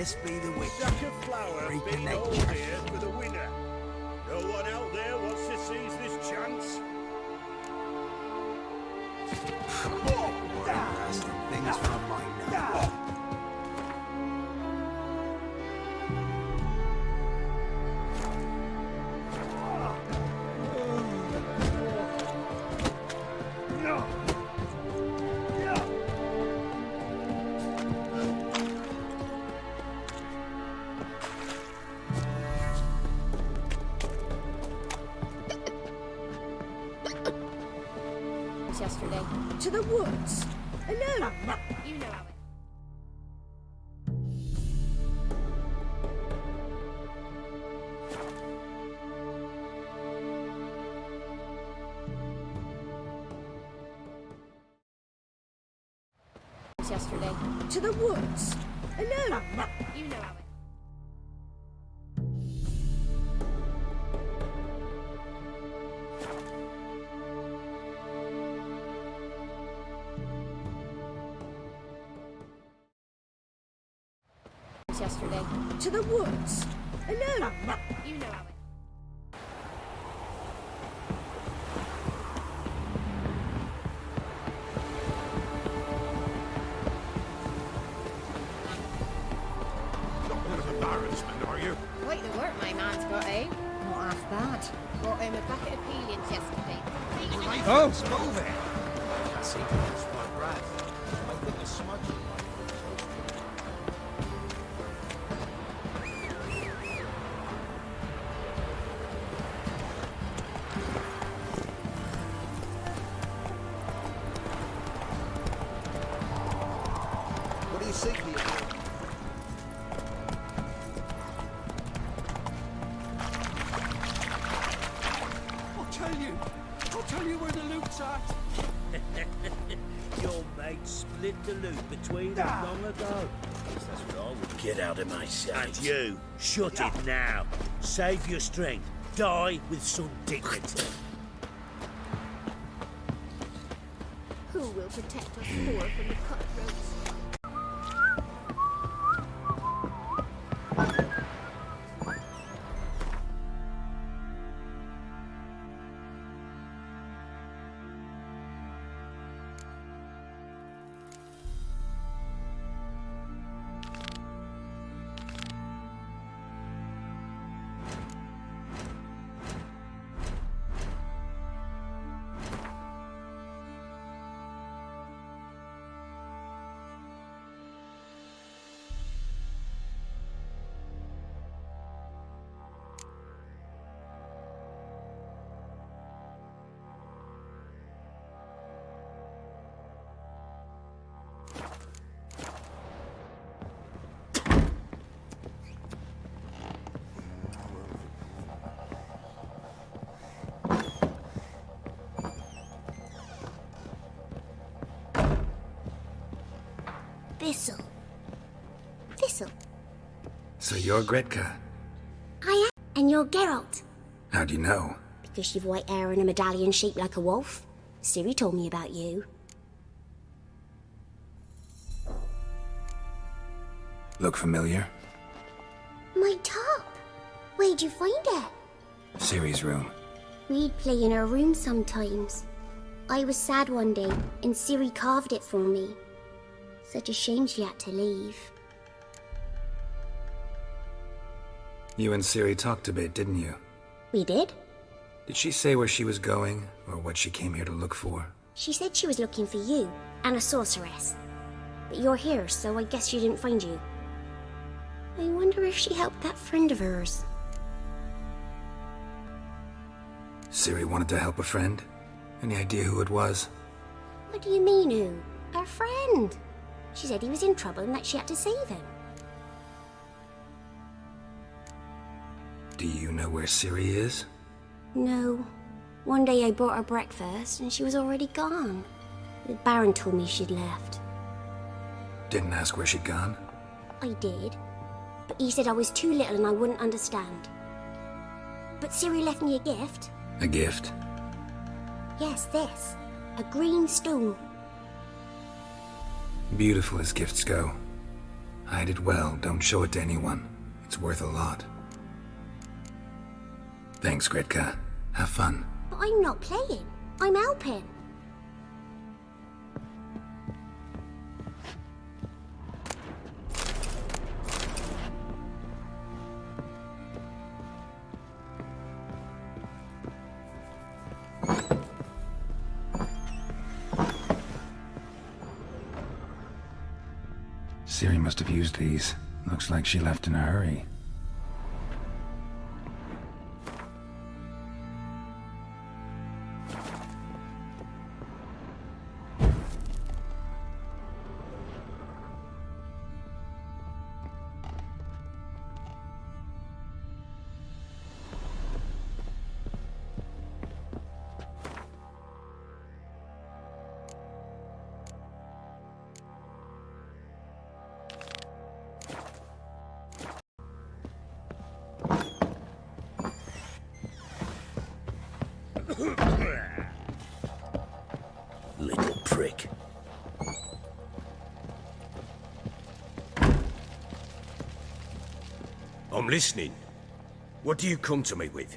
This be the witch. Sack of flour Reaping being that all cash. here for the winner. No one out there wants to seize this chance. Blasted things from my nose. Yesterday. To the woods? Alone? You know how it. Yesterday. To the woods? Alone? You know how it. Yesterday. To the woods? Alone? You know how it. Not one of the Baronsmen, are you? Quite the work my man's got, eh? Not half bad. Brought him a bucket of peelings yesterday. Oh, move it! I see that's my breath. I think the smudge. What do you seek here? I'll tell you where the loot's at. Your mate split the loot between them long ago. That's what I would get out of my sight. And you, shut it now. Save your strength. Die with some dignity. Who will protect us more from the cutthroats? Thistle. Thistle. So you're Gretka. I am. And you're Geralt. How do you know? Because you've white hair and a medallion shaped like a wolf. Ciri told me about you. Look familiar? My top. Where'd you find it? Ciri's room. We'd play in her room sometimes. I was sad one day, and Ciri carved it for me. Such a shame she had to leave. You and Ciri talked a bit, didn't you? We did? Did she say where she was going, or what she came here to look for? She said she was looking for you, and a sorceress. But you're here, so I guess she didn't find you. I wonder if she helped that friend of hers. Ciri wanted to help a friend? Any idea who it was? What do you mean, who? Our friend. She said he was in trouble and that she had to save him. Do you know where Ciri is? No. One day I brought her breakfast and she was already gone. The Baron told me she'd left. Didn't ask where she'd gone? I did. But he said I was too little and I wouldn't understand. But Ciri left me a gift. A gift? Yes, this. A green stone. Beautiful as gifts go. Hide it well, don't show it to anyone. It's worth a lot. Thanks, Gretka. Have fun. But I'm not playing. I'm helping. Ciri must have used these. Looks like she left in a hurry. Little prick. I'm listening. What do you come to me with?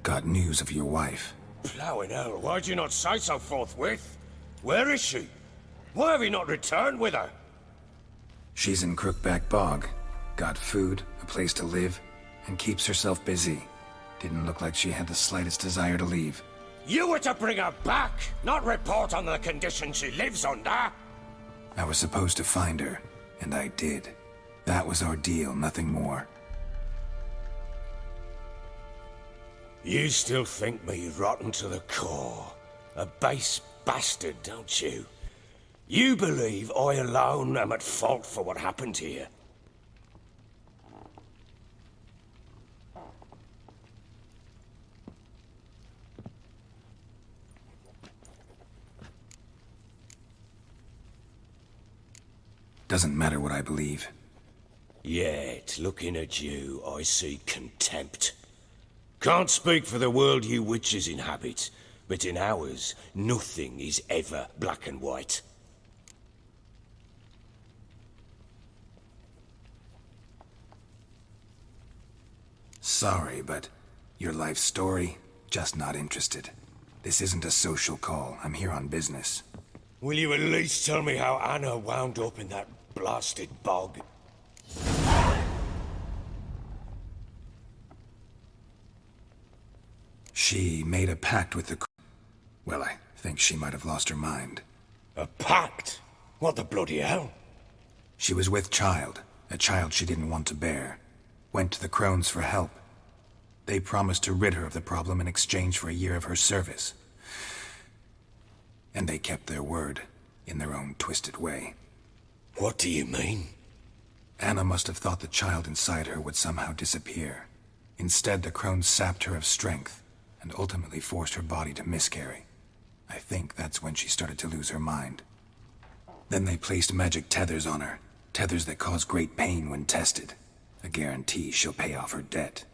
Got news of your wife. Plowing hell, why'd you not say so forthwith? Where is she? Why have you not returned with her? She's in Crookback Bog. Got food, a place to live, and keeps herself busy. Didn't look like she had the slightest desire to leave. You were to bring her back, not report on the conditions she lives under. I was supposed to find her, and I did. That was our deal, nothing more. You still think me rotten to the core. A base bastard, don't you? You believe I alone am at fault for what happened here. Doesn't matter what I believe. Yet, looking at you, I see contempt. Can't speak for the world you witches inhabit, but in ours, nothing is ever black and white. Sorry, but your life story, just not interested. This isn't a social call. I'm here on business. Will you at least tell me how Anna wound up in that blasted bog? She made a pact with the... Well, I think she might have lost her mind. A pact? What the bloody hell? She was with child, a child she didn't want to bear. Went to the Crones for help. They promised to rid her of the problem in exchange for a year of her service. And they kept their word, in their own twisted way. What do you mean? Anna must have thought the child inside her would somehow disappear. Instead, the Crones sapped her of strength, and ultimately forced her body to miscarry. I think that's when she started to lose her mind. Then they placed magic tethers on her, tethers that cause great pain when tested. A guarantee she'll pay off her debt.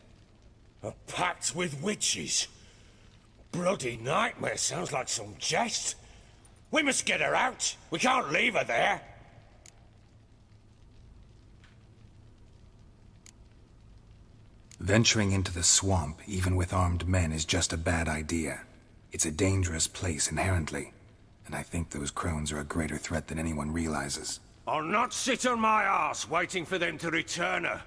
A pact with witches? Bloody nightmare, sounds like some jest. We must get her out. We can't leave her there. Venturing into the swamp, even with armed men, is just a bad idea. It's a dangerous place inherently, and I think those Crones are a greater threat than anyone realizes. I'll not sit on my arse waiting for them to return her.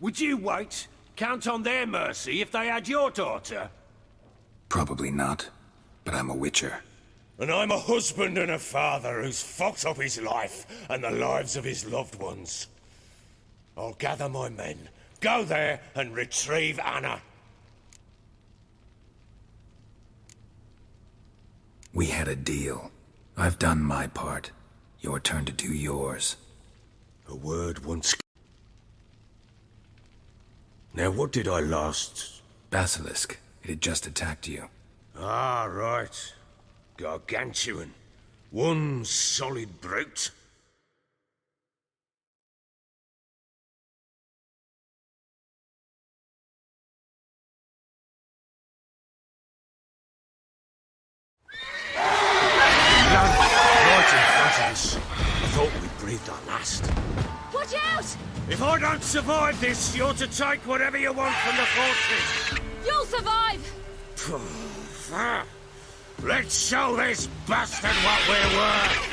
Would you wait? Count on their mercy if they had your daughter? Probably not, but I'm a witcher. And I'm a husband and a father who's fucked up his life and the lives of his loved ones. I'll gather my men, go there and retrieve Anna. We had a deal. I've done my part. Your turn to do yours. A word once... Now what did I last... Basilisk. It had just attacked you. Ah, right. Gargantuan. One solid brute. Right in front of us. breathed our last. Watch out! If I don't survive this, you're to take whatever you want from the fortress. You'll survive! Let's show this bastard what we're worth.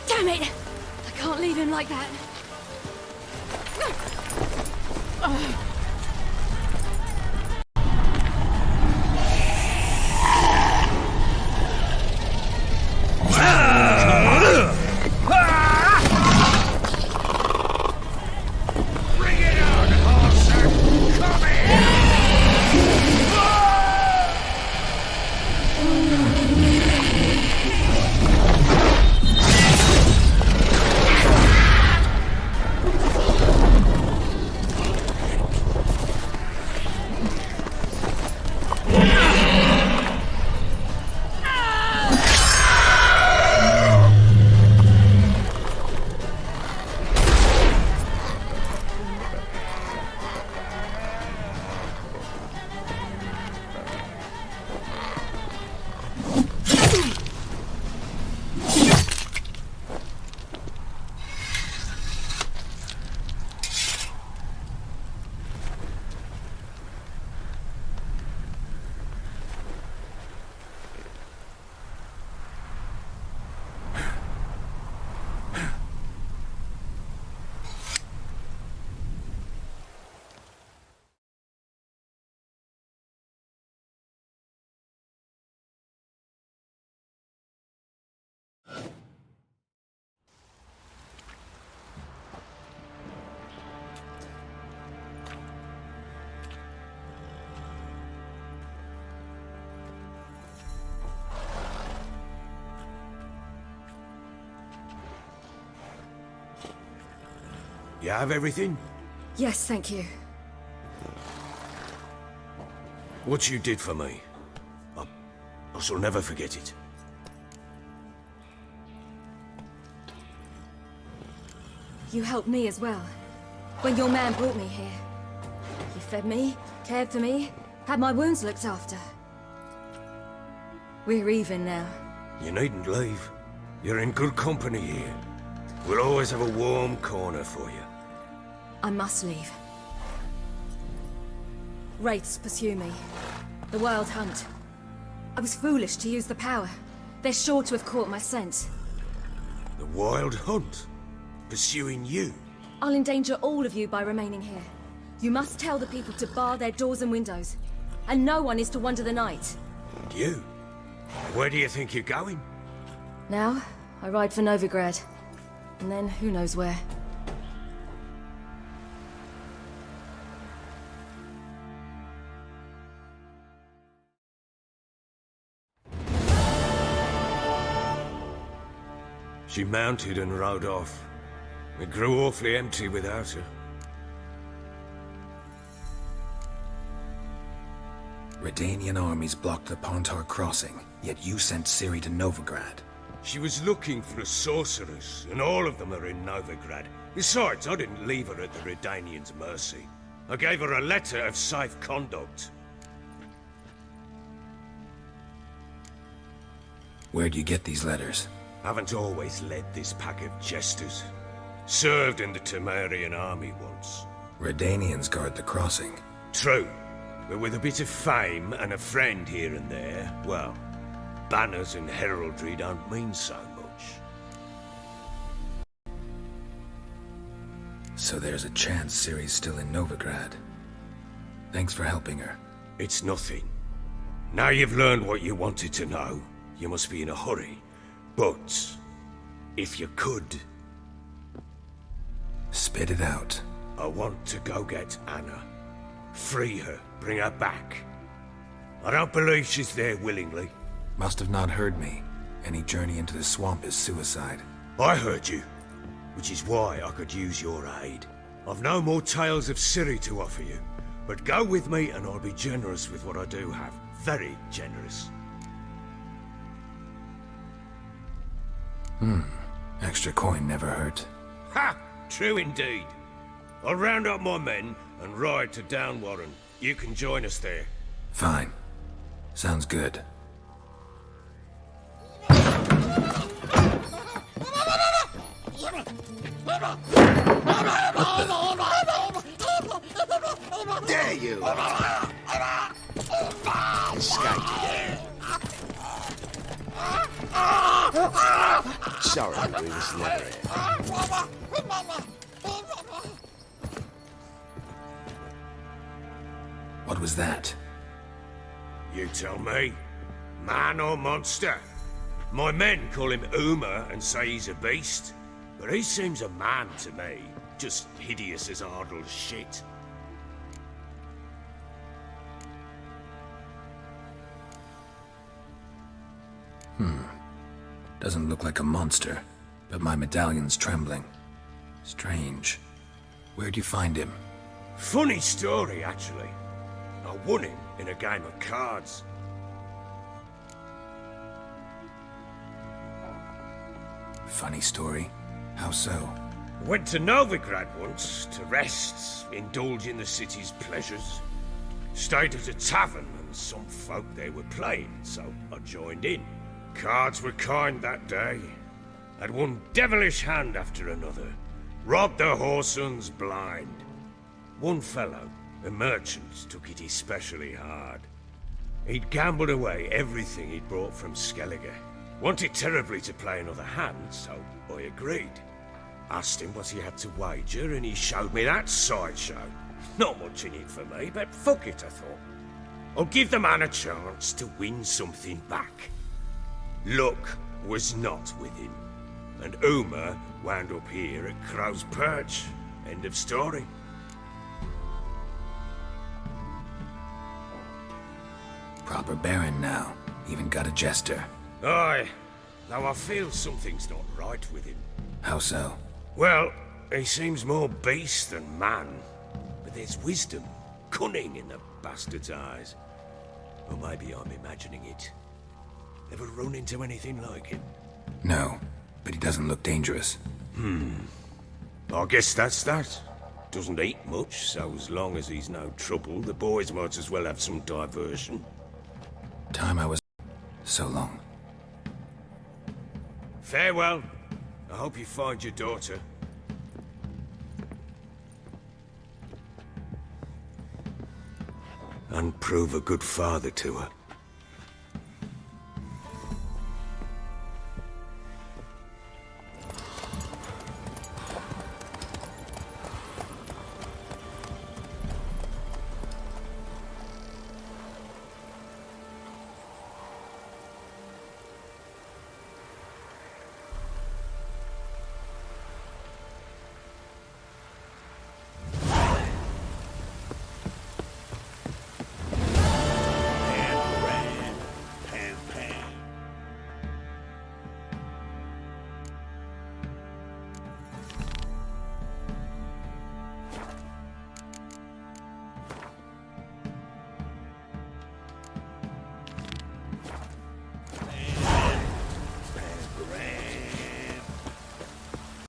Damn it! I can't leave him like that. Bring it on, Horser! Come here! You have everything? Yes, thank you. What you did for me, I shall never forget it. You helped me as well. When your man brought me here. You fed me, cared for me, had my wounds looked after. We're even now. You needn't leave. You're in good company here. We'll always have a warm corner for you. I must leave. Wraiths pursue me. The Wild Hunt. I was foolish to use the power. They're sure to have caught my scent. The Wild Hunt? Pursuing you? I'll endanger all of you by remaining here. You must tell the people to bar their doors and windows. And no one is to wander the night. You? Where do you think you're going? Now, I ride for Novigrad. And then who knows where. She mounted and rode off. It grew awfully empty without her. Redanian armies blocked the Pontar crossing, yet you sent Ciri to Novigrad. She was looking for a sorceress, and all of them are in Novigrad. Besides, I didn't leave her at the Redanians' mercy. I gave her a letter of safe conduct. Where'd you get these letters? Haven't always led this pack of jesters. Served in the Temerian army once. Redanians guard the crossing. True, but with a bit of fame and a friend here and there, well, banners and heraldry don't mean so much. So there's a chance Ciri's still in Novigrad. Thanks for helping her. It's nothing. Now you've learned what you wanted to know, you must be in a hurry. But, if you could, Spit it out. I want to go get Anna. Free her, bring her back. I don't believe she's there willingly. Must have not heard me. Any journey into the swamp is suicide. I heard you, which is why I could use your aid. I've no more tales of Ciri to offer you, but go with me and I'll be generous with what I do have. Very generous. Extra coin never hurt. Ha! True indeed. I'll round up my men and ride to Downwarren. You can join us there. Fine. Sounds good. Dare you! Escaped again. Sorry, we was never here. What was that? You tell me. Man or monster? My men call him Uma and say he's a beast, but he seems a man to me. Just hideous as Ardle's shit. Doesn't look like a monster, but my medallion's trembling. Strange. Where'd you find him? Funny story, actually. I won him in a game of cards. Funny story. How so? Went to Novigrad once to rest, indulge in the city's pleasures. Stayed at a tavern and some folk there were playing, so I joined in. Cards were kind that day. Had one devilish hand after another. Robbed the whoresons blind. One fellow, a merchant, took it especially hard. He'd gambled away everything he'd brought from Skellige. Wanted terribly to play another hand, so I agreed. Asked him what he had to wager, and he showed me that sideshow. Not much in it for me, but fuck it, I thought. I'll give the man a chance to win something back. Luck was not with him, and Uma wound up here at Crow's Perch. End of story. Proper baron now. Even got a jester. Aye, though I feel something's not right with him. How so? Well, he seems more beast than man, but there's wisdom, cunning in the bastard's eyes. Or maybe I'm imagining it. Ever run into anything like him? No, but he doesn't look dangerous. I guess that's that. Doesn't eat much, so as long as he's no trouble, the boys might as well have some diversion. Time I was... so long. Farewell. I hope you find your daughter. And prove a good father to her.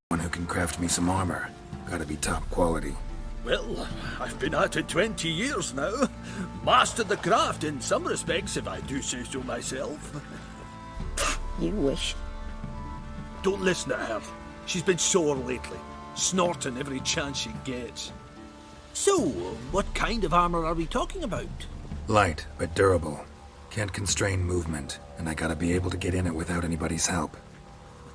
One who can craft me some armor. Gotta be top quality. Well, I've been at it 20 years now. Mastered the craft in some respects, if I do say so myself. You wish. Don't listen to her. She's been sore lately, snorting every chance she gets. So, what kind of armor are we talking about? Light, but durable. Can't constrain movement, and I gotta be able to get in it without anybody's help.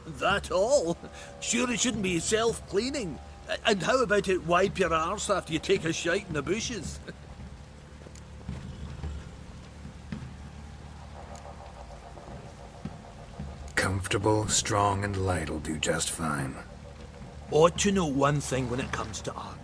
That all? Sure it shouldn't be self-cleaning. And how about it wipe your arse after you take a shite in the bushes? Comfortable, strong, and light'll do just fine. Ought to know one thing when it comes to armor.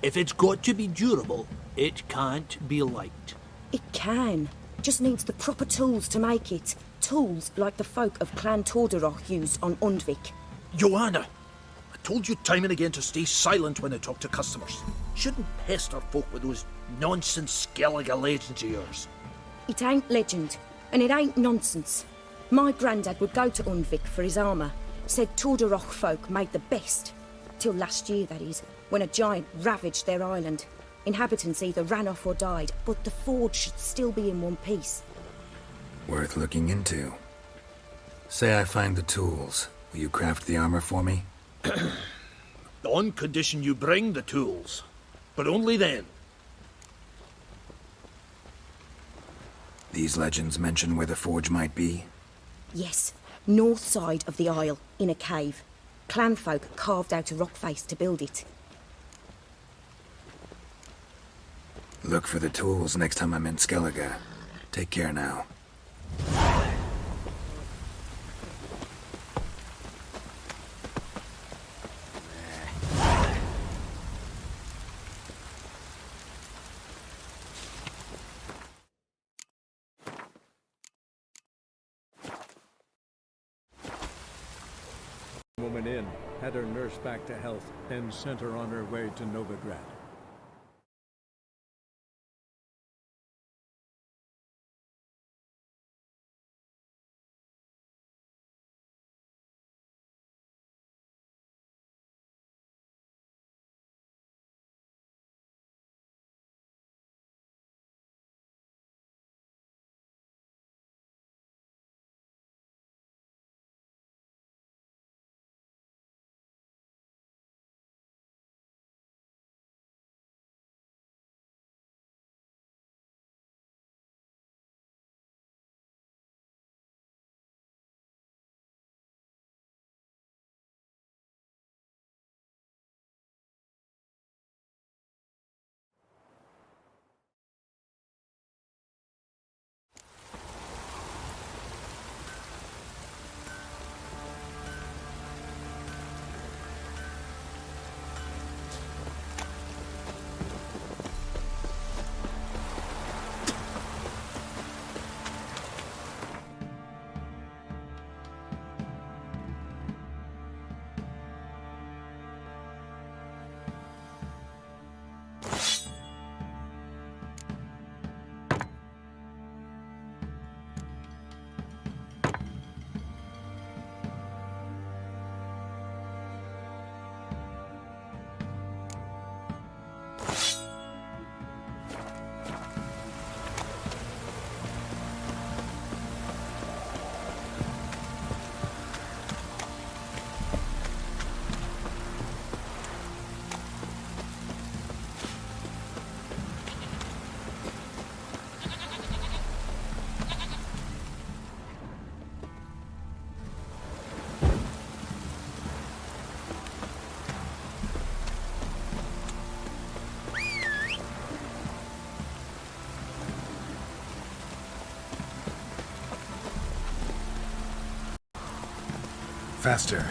If it's got to be durable, it can't be light. It can. Just needs the proper tools to make it. Tools like the folk of Clan Tordarroch use on Undvik. Joanna, I told you time and again to stay silent when I talk to customers. Shouldn't pester folk with those nonsense Skellige legends of yours. It ain't legend, and it ain't nonsense. My granddad would go to Undvik for his armour. Said Tordarroch folk made the best. Till last year, that is, when a giant ravaged their island. Inhabitants either ran off or died, but the forge should still be in one piece. Worth looking into. Say I find the tools. Will you craft the armor for me? On condition you bring the tools. But only then. These legends mention where the forge might be? Yes, north side of the isle, in a cave. Clanfolk carved out a rock face to build it. Look for the tools next time I'm in Skellige. Take care now. Woman in, had her nursed back to health, then sent her on her way to Novigrad. Faster.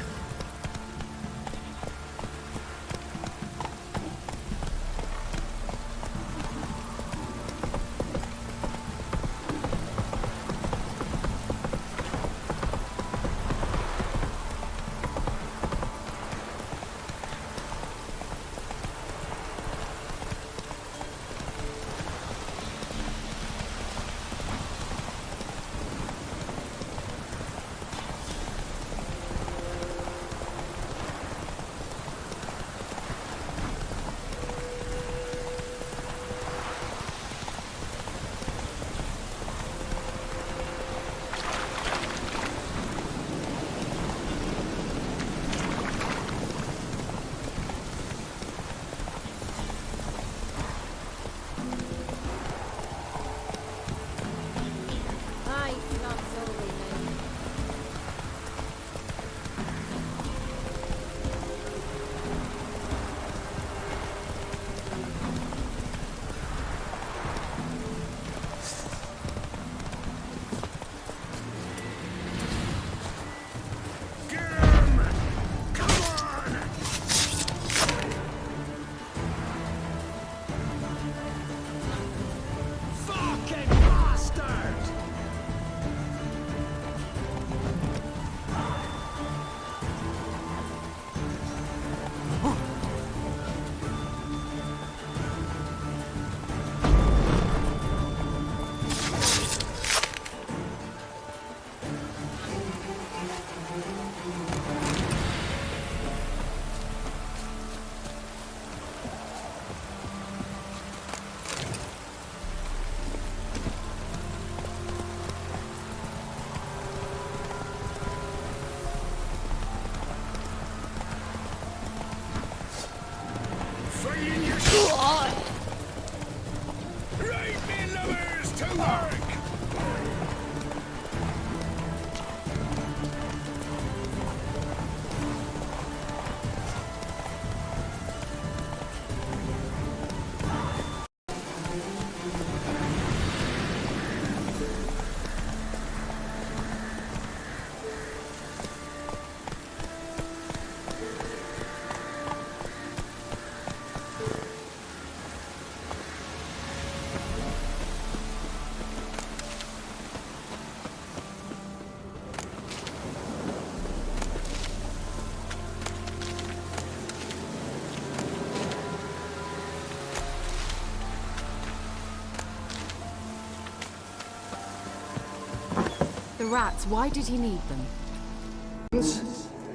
rats, why did he need them?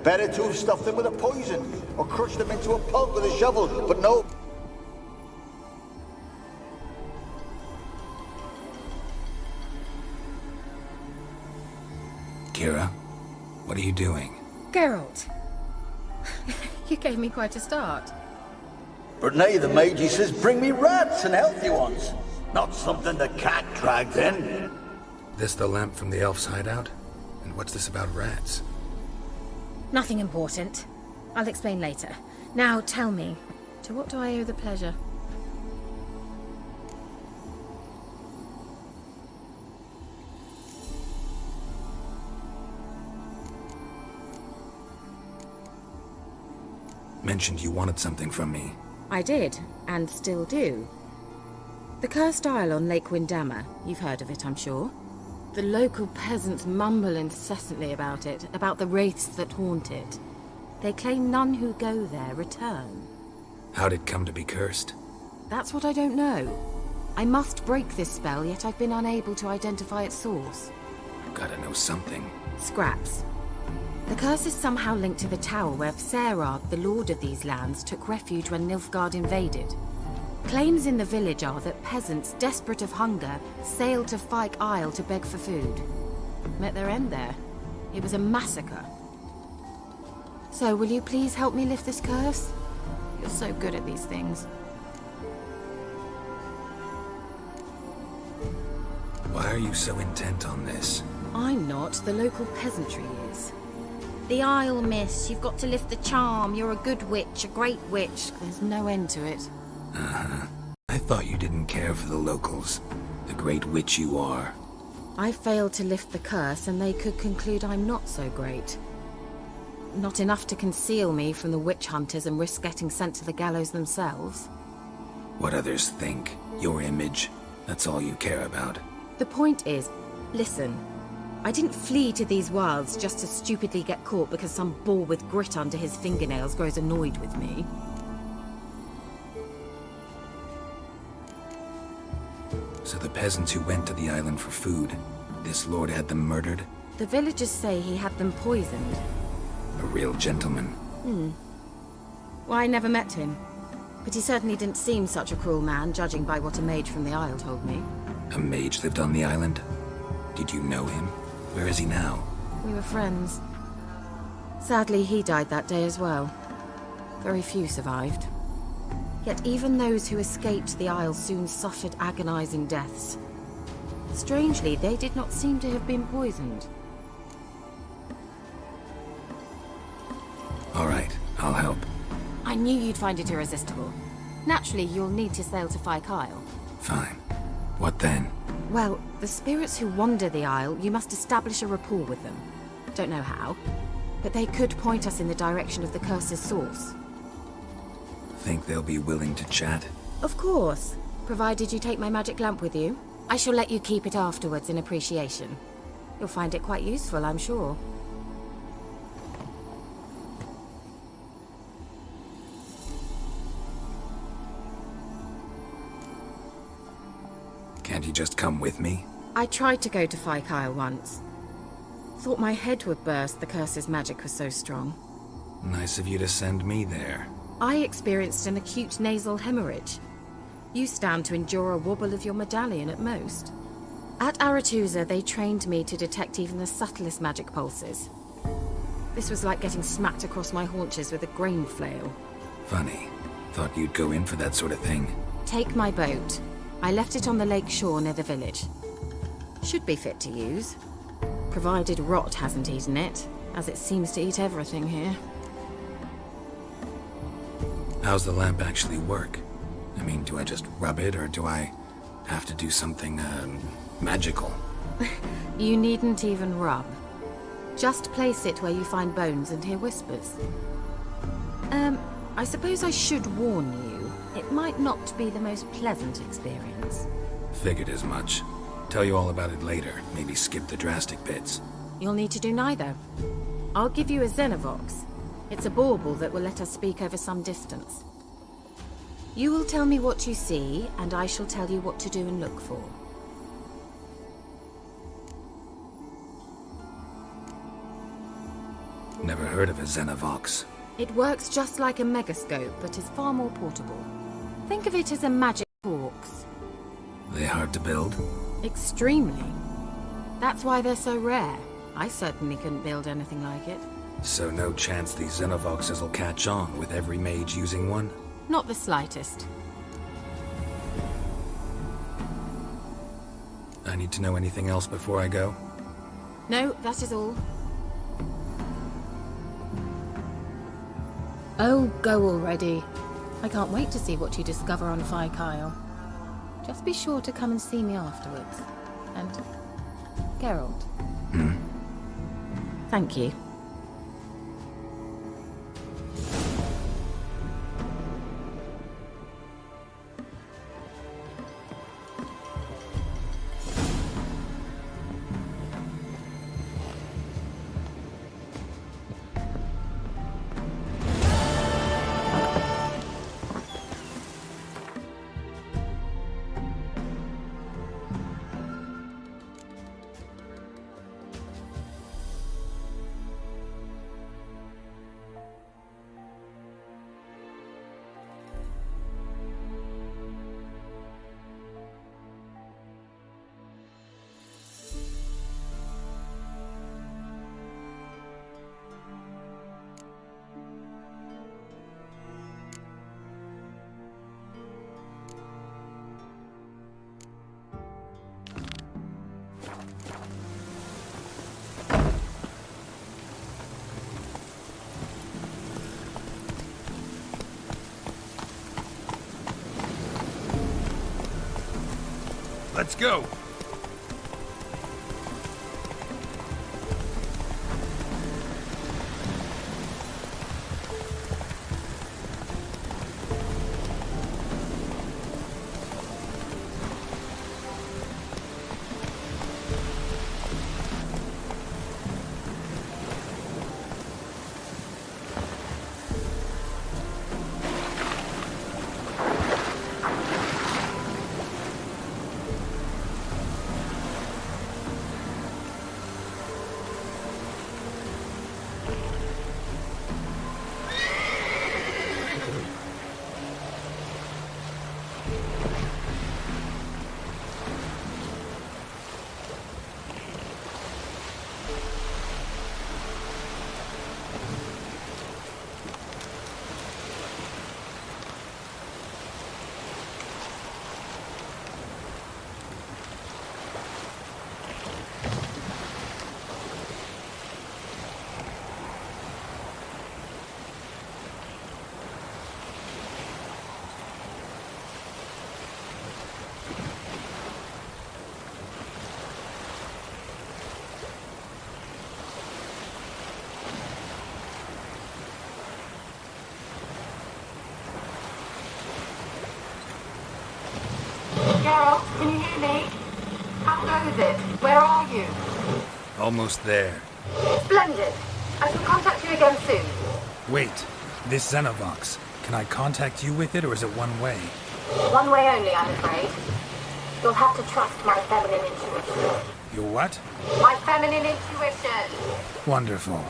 Better to have stuffed them with a poison, or crushed them into a pulp with a shovel, but no. Kira, what are you doing? Geralt. You gave me quite a start. But now the mage, he says, bring me rats and healthy ones. Not something the cat dragged in. This the lamp from the elf's hideout? And what's this about rats? Nothing important. I'll explain later. Now tell me, to what do I owe the pleasure? Mentioned you wanted something from me. I did, and still do. The Cursed Isle on Lake Windammer. You've heard of it, I'm sure. The local peasants mumble incessantly about it, about the wraiths that haunt it. They claim none who go there return. How'd it come to be cursed? That's what I don't know. I must break this spell, yet I've been unable to identify its source. Gotta know something. Scraps. The curse is somehow linked to the tower where Serard, the lord of these lands, took refuge when Nilfgaard invaded. Claims in the village are that peasants, desperate of hunger, sailed to Fyke Isle to beg for food. Met their end there. It was a massacre. So, will you please help me lift this curse? You're so good at these things. Why are you so intent on this? I'm not. The local peasantry is. The Isle, miss. You've got to lift the charm. You're a good witch, a great witch. There's no end to it. Uh-huh. I thought you didn't care for the locals. The great witch you are. I failed to lift the curse, and they could conclude I'm not so great. Not enough to conceal me from the witch hunters and risk getting sent to the gallows themselves. What others think, your image, that's all you care about. The point is, listen, I didn't flee to these wilds just to stupidly get caught because some boar with grit under his fingernails grows annoyed with me. So the peasants who went to the island for food, this lord had them murdered? The villagers say he had them poisoned. A real gentleman. Well, I never met him. But he certainly didn't seem such a cruel man, judging by what a mage from the Isle told me. A mage lived on the island? Did you know him? Where is he now? We were friends. Sadly, he died that day as well. Very few survived. Yet even those who escaped the Isle soon suffered agonizing deaths. Strangely, they did not seem to have been poisoned. All right, I'll help. I knew you'd find it irresistible. Naturally, you'll need to sail to Fyke Isle. Fine. What then? Well, the spirits who wander the Isle, you must establish a rapport with them. Don't know how, but they could point us in the direction of the curse's source. Think they'll be willing to chat? Of course, provided you take my magic lamp with you. I shall let you keep it afterwards in appreciation. You'll find it quite useful, I'm sure. Can't you just come with me? I tried to go to Fyke Isle once. Thought my head would burst, the curse's magic was so strong. Nice of you to send me there. I experienced an acute nasal hemorrhage. You stand to endure a wobble of your medallion at most. At Aretusa, they trained me to detect even the subtlest magic pulses. This was like getting smacked across my haunches with a grain flail. Funny. Thought you'd go in for that sort of thing. Take my boat. I left it on the lake shore near the village. Should be fit to use. Provided rot hasn't eaten it, as it seems to eat everything here. How's the lamp actually work? I mean, do I just rub it, or do I have to do something, magical? You needn't even rub. Just place it where you find bones and hear whispers. I suppose I should warn you. It might not be the most pleasant experience. Figured as much. Tell you all about it later. Maybe skip the drastic bits. You'll need to do neither. I'll give you a Xenovox. It's a bauble that will let us speak over some distance. You will tell me what you see, and I shall tell you what to do and look for. Never heard of a Xenovox. It works just like a megascope, but is far more portable. Think of it as a magic box. They hard to build? Extremely. That's why they're so rare. I certainly couldn't build anything like it. So no chance these Xenovoxes will catch on with every mage using one? Not the slightest. I need to know anything else before I go? No, that is all. Oh, go already. I can't wait to see what you discover on Phi Kyle. Just be sure to come and see me afterwards. And Geralt. Thank you. Let's go. Geralt, can you hear me? How goes it? Where are you? Almost there. Splendid. I shall contact you again soon. Wait, this Xenovox. Can I contact you with it, or is it one way? One way only, I'm afraid. You'll have to trust my feminine intuition. Your what? My feminine intuition! Wonderful.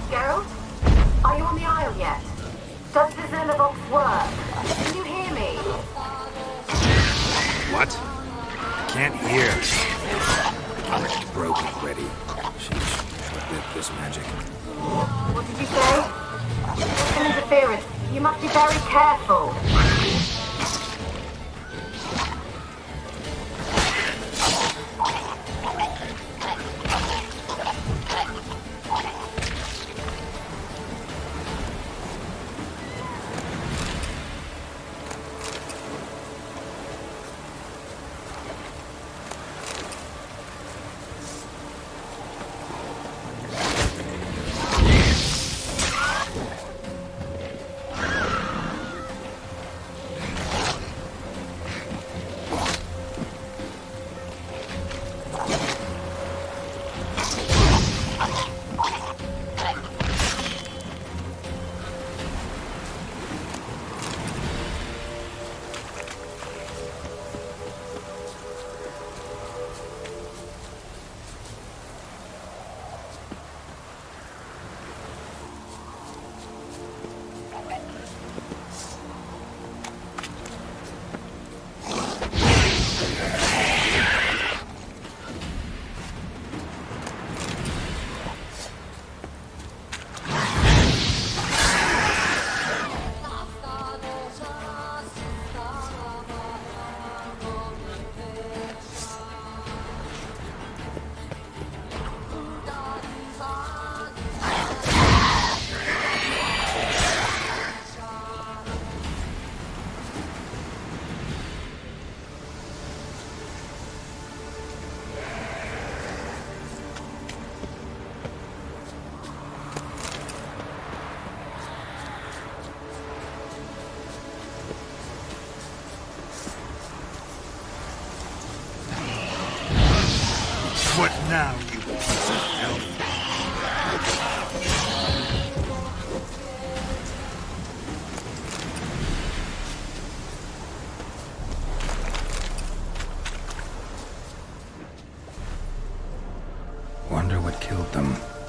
Geralt? Are you on the Isle yet? Does the Xenovox work? Can you hear me? What? I can't hear. It's broken already. Sheesh, what with this magic? What did you say? There's some interference. You must be very careful.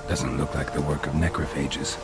Doesn't look like the work of necrophages.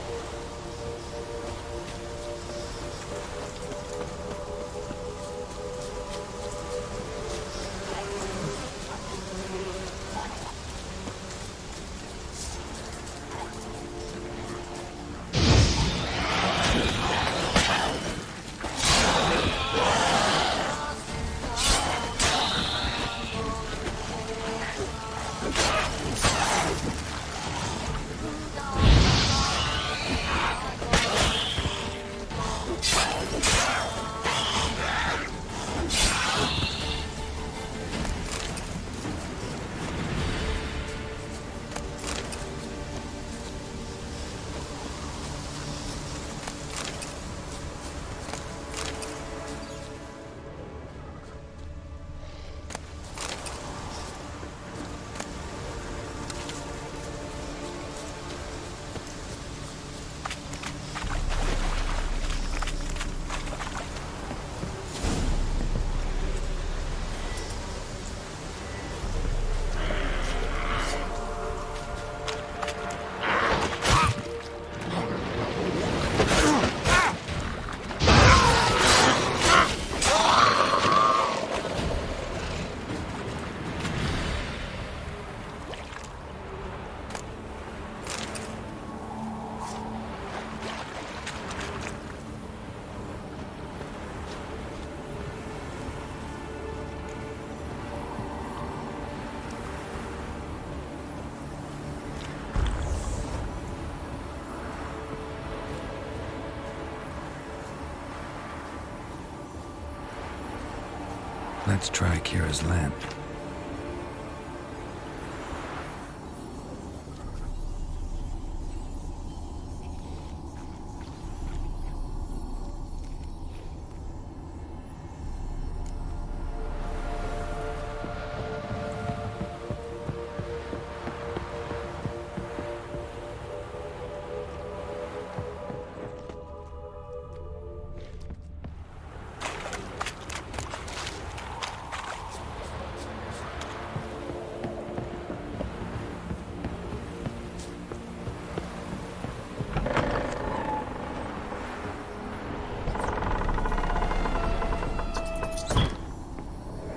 Let's try Kira's lamp.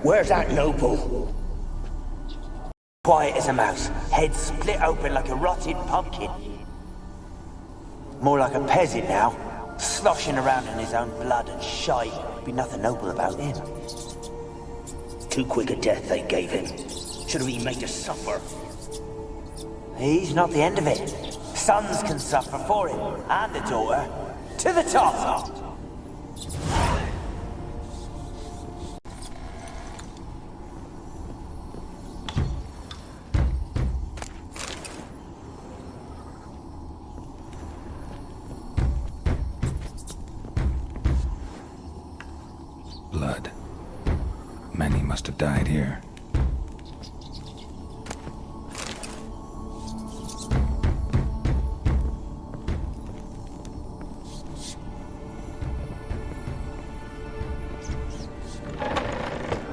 Where's that noble? Quiet as a mouse, head split open like a rotted pumpkin. More like a peasant now, sloshing around in his own blood and shite. Be nothing noble about him. Too quick a death they gave him. Should have been made to suffer. He's not the end of it. Sons can suffer for him, and the daughter. To the top! Blood. Many must have died here.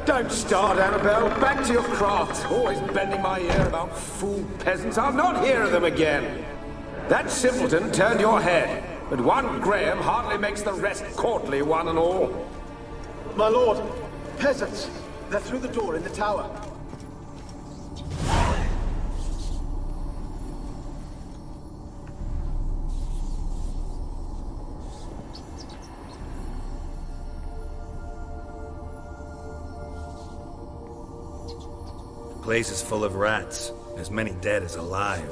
Don't start, Annabelle. Back to your craft. Always bending my ear about fool peasants. I'll not hear of them again. That simpleton turned your head, but one Graham hardly makes the rest courtly, one and all. My lord, peasants. They're through the door in the tower. The place is full of rats. As many dead as alive.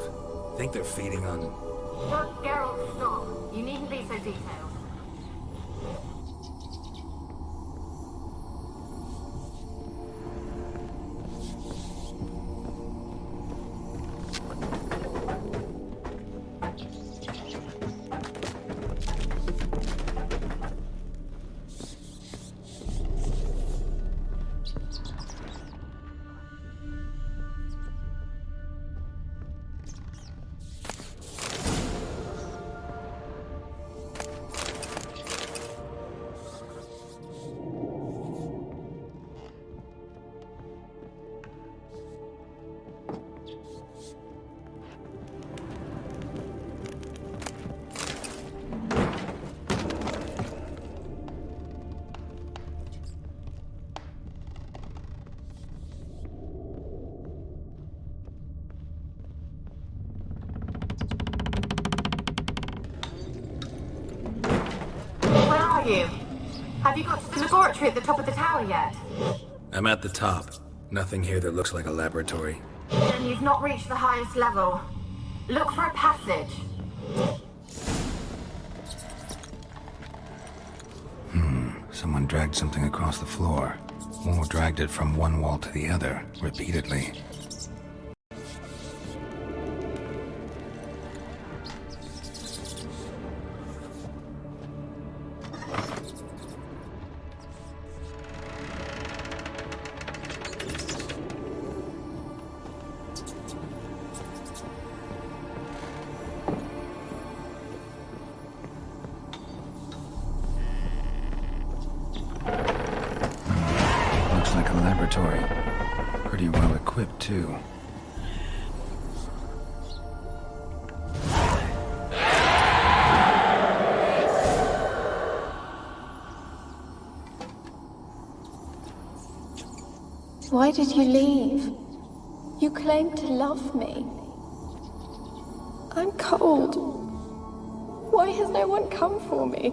Think they're feeding on... Look, Geralt, stop. You needn't be so detailed. are you? Have you got to the laboratory at the top of the tower yet? I'm at the top. Nothing here that looks like a laboratory. Then you've not reached the highest level. Look for a passage. Someone dragged something across the floor. Or dragged it from one wall to the other, repeatedly. Looks like a laboratory. Pretty well equipped, too. Why did you leave? You claimed to love me. I'm cold. Why has no one come for me?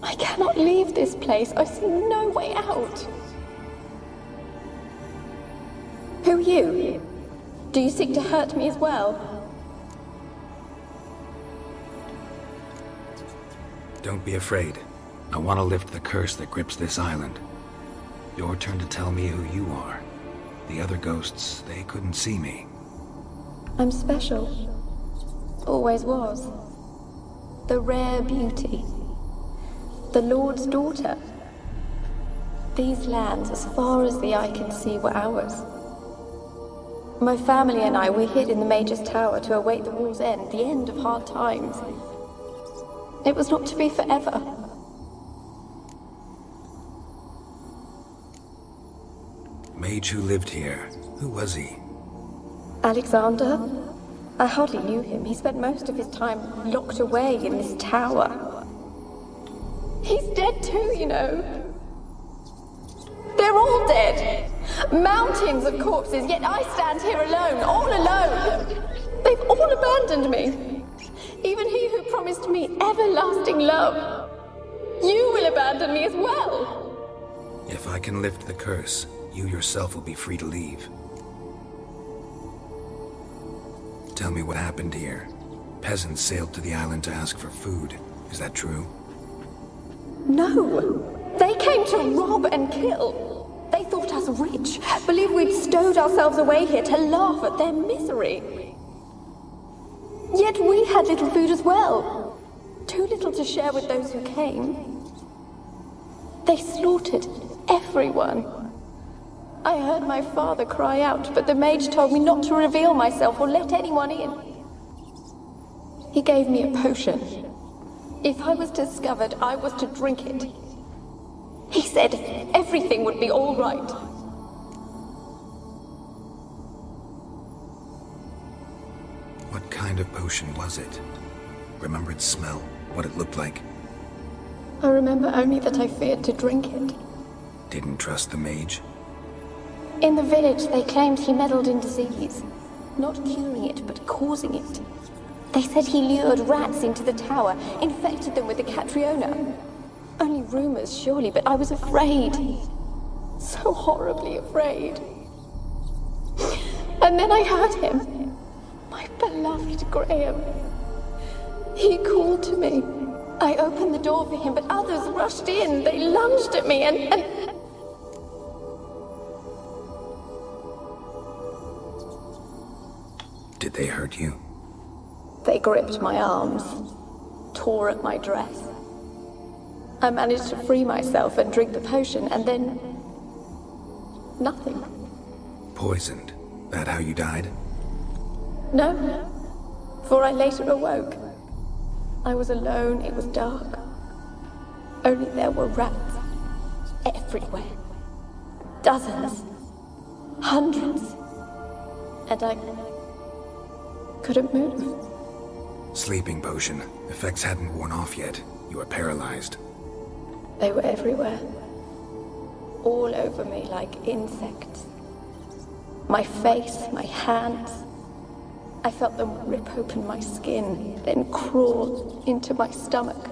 I cannot leave this place. I see no way out. Who are you? Do you seek to hurt me as well? Don't be afraid. I want to lift the curse that grips this island. Your turn to tell me who you are. The other ghosts, they couldn't see me. I'm special. Always was. The rare beauty. The Lord's daughter. These lands, as far as the eye can see, were ours. My family and I, we hid in the Mage's Tower to await the war's end, the end of hard times. It was not to be forever. Mage who lived here. Who was he? Alexander? I hardly knew him. He spent most of his time locked away in this tower. He's dead too, you know. They're all dead. Mountains of corpses, yet I stand here alone, all alone. They've all abandoned me. Even he who promised me everlasting love. You will abandon me as well. If I can lift the curse, you yourself will be free to leave. Tell me what happened here. Peasants sailed to the island to ask for food. Is that true? No. They came to rob and kill. They thought us rich, believed we'd stowed ourselves away here to laugh at their misery. Yet we had little food as well. Too little to share with those who came. They slaughtered everyone. I heard my father cry out, but the mage told me not to reveal myself or let anyone in. He gave me a potion. If I was discovered, I was to drink it. He said everything would be all right. What kind of potion was it? Remember its smell? What it looked like? I remember only that I feared to drink it. Didn't trust the mage? In the village, they claimed he meddled in disease. Not curing it, but causing it. They said he lured rats into the tower, infected them with the Catriona. Only rumors, surely, but I was afraid. So horribly afraid. And then I heard him. My beloved Graham. He called to me. I opened the door for him, but others rushed in. They lunged at me and... Did they hurt you? They gripped my arms, tore at my dress. I managed to free myself and drink the potion, and then... nothing. Poisoned? That how you died? No, for I later awoke. I was alone, it was dark. Only there were rats. Everywhere. Dozens. Hundreds. And I couldn't move. Sleeping potion. Effects hadn't worn off yet. You were paralyzed. They were everywhere. All over me like insects. My face, my hands. I felt them rip open my skin, then crawl into my stomach.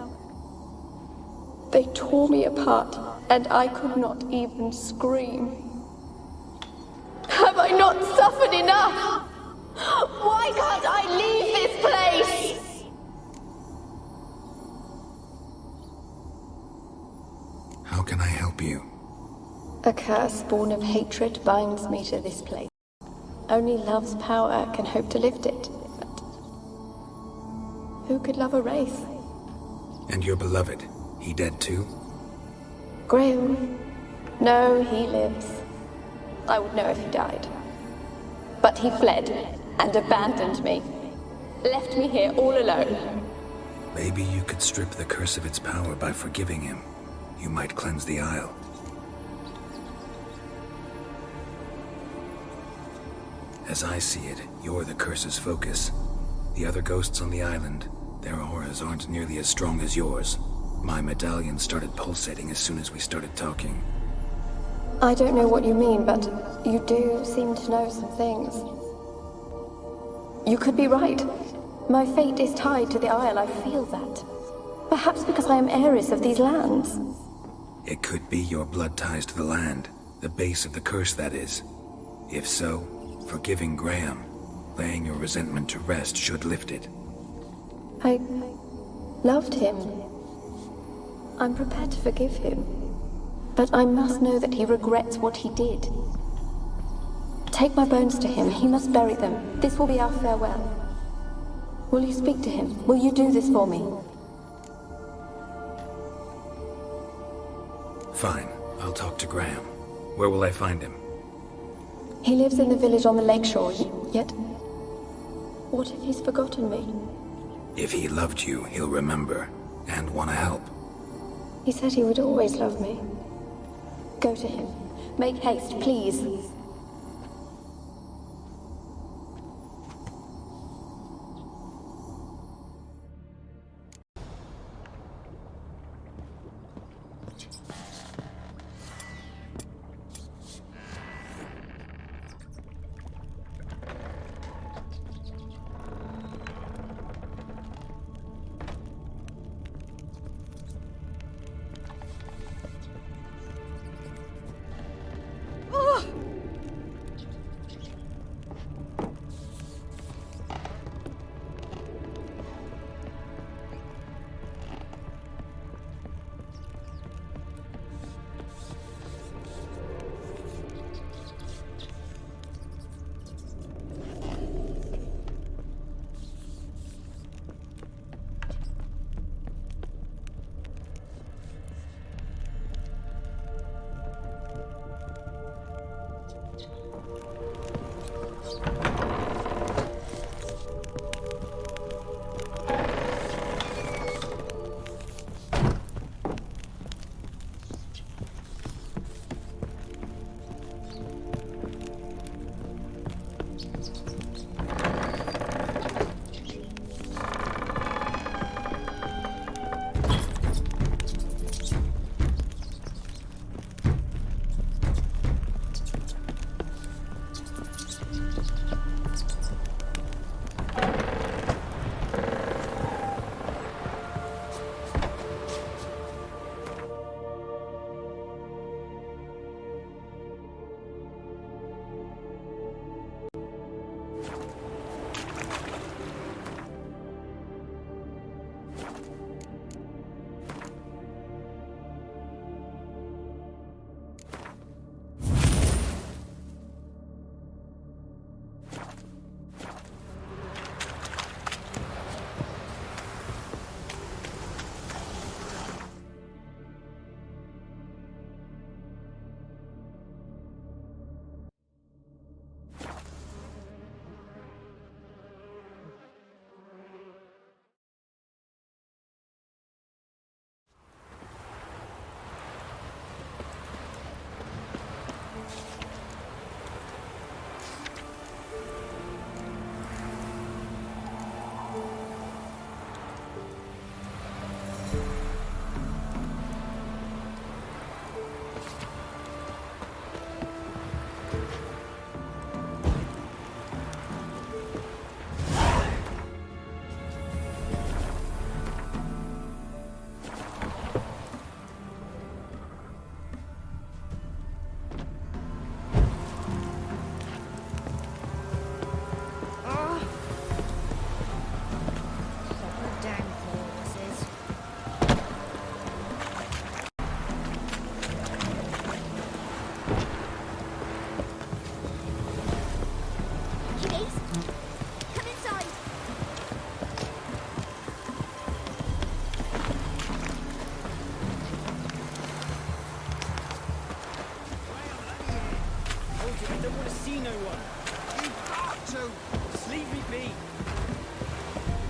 They tore me apart, and I could not even scream. Have I not suffered enough? Why can't I leave this place? How can I help you? A curse born of hatred binds me to this place. Only love's power can hope to lift it. But who could love a wraith? And your beloved, he dead too? Graham? No, he lives. I would know if he died. But he fled and abandoned me. Left me here all alone. Maybe you could strip the curse of its power by forgiving him. You might cleanse the Isle. As I see it, you're the curse's focus. The other ghosts on the island, their auras aren't nearly as strong as yours. My medallion started pulsating as soon as we started talking. I don't know what you mean, but you do seem to know some things. You could be right. My fate is tied to the Isle, I feel that. Perhaps because I am heiress of these lands. It could be your blood ties to the land, the base of the curse, that is. If so, forgiving Graham, laying your resentment to rest should lift it. I loved him. I'm prepared to forgive him. But I must know that he regrets what he did. Take my bones to him. He must bury them. This will be our farewell. Will you speak to him? Will you do this for me? Fine, I'll talk to Graham. Where will I find him? He lives in the village on the lakeshore, yet... What if he's forgotten me? If he loved you, he'll remember, and want to help. He said he would always love me. Go to him. Make haste, please.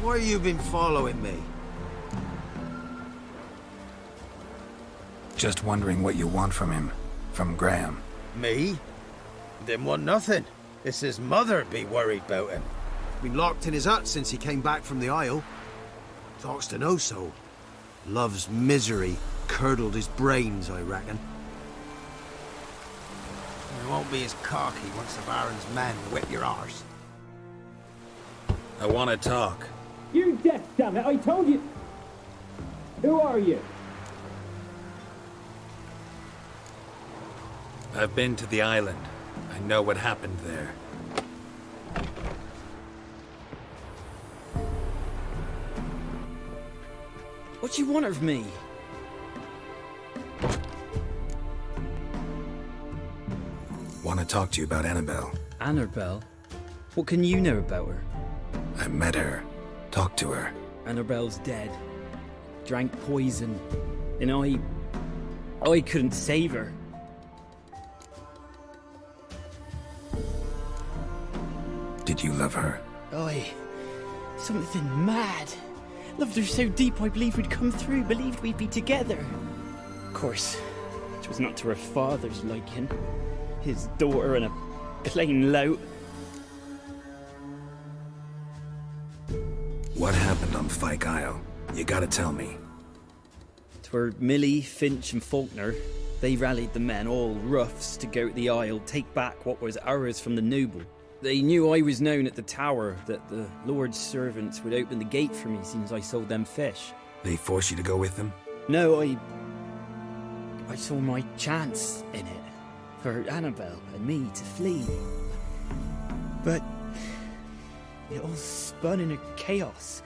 Why you been following me? Just wondering what you want from him. From Graham. Me? Didn't want nothing. It's his mother be worried about him. Been locked in his hut since he came back from the Isle. Talks to no soul. Love's misery curdled his brains, I reckon. It won't be as cocky once the Baron's men whip your arse. I want to talk. You're deaf, damn it! I told you. Who are you? I've been to the island. I know what happened there. What do you want of me? Want to talk to you about Annabelle. Annabelle? What can you know about her? I met her. Talked to her. Annabelle's dead. Drank poison. And I couldn't save her. Did you love her? Something mad. Loved her so deep I believed we'd come through, believed we'd be together. Of course, it was not to her father's liking. His daughter and a plain lout. What happened on Fyke Isle? You gotta tell me. 'Twere Millie, Finch and Faulkner. They rallied the men, all roughs, to go to the Isle, take back what was ours from the noble. They knew I was known at the tower, that the Lord's servants would open the gate for me since I sold them fish. They forced you to go with them? No, I saw my chance in it, for Annabelle and me to flee. But it all spun in a chaos.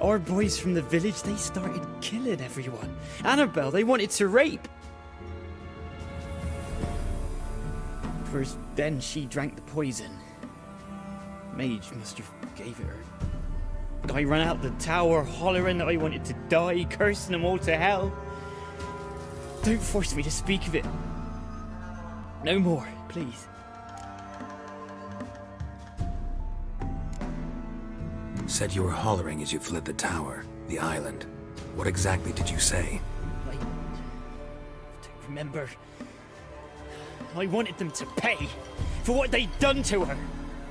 Our boys from the village, they started killing everyone. Annabelle, they wanted to rape. First, then she drank the poison. Mage must have gave it her. I ran out the tower hollering that I wanted to die, cursing them all to hell. Don't force me to speak of it. No more, please. Said you were hollering as you fled the tower, the island. What exactly did you say? I don't remember. I wanted them to pay for what they'd done to her.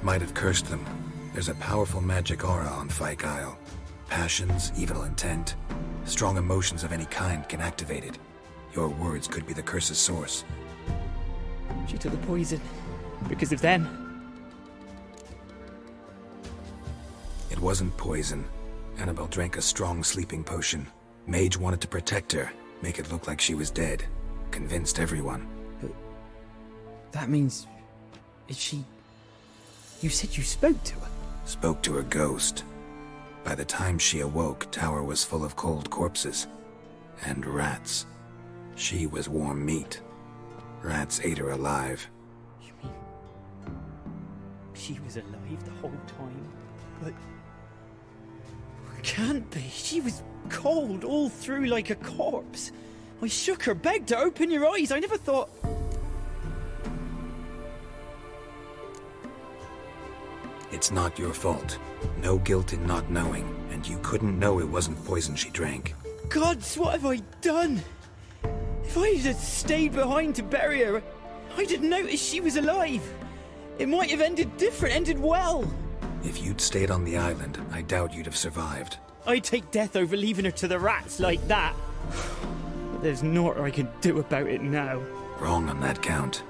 Might have cursed them. There's a powerful magic aura on Fyke Isle. Passions, evil intent, strong emotions of any kind can activate it. Your words could be the curse's source. She took the poison because of them. It wasn't poison. Annabelle drank a strong sleeping potion. Mage wanted to protect her, make it look like she was dead. Convinced everyone. That means... is she... You said you spoke to her? Spoke to her ghost. By the time she awoke, tower was full of cold corpses. And rats. She was warm meat. Rats ate her alive. You mean... she was alive the whole time? But... can't be. She was cold all through like a corpse. I shook her, begged her, open your eyes. I never thought... It's not your fault. No guilt in not knowing, and you couldn't know it wasn't poison she drank. Gods, what have I done? If I had stayed behind to bury her, I didn't notice she was alive. It might have ended different, ended well. If you'd stayed on the island, I doubt you'd have survived. I'd take death over leaving her to the rats like that. But there's naught I can do about it now. Wrong on that count.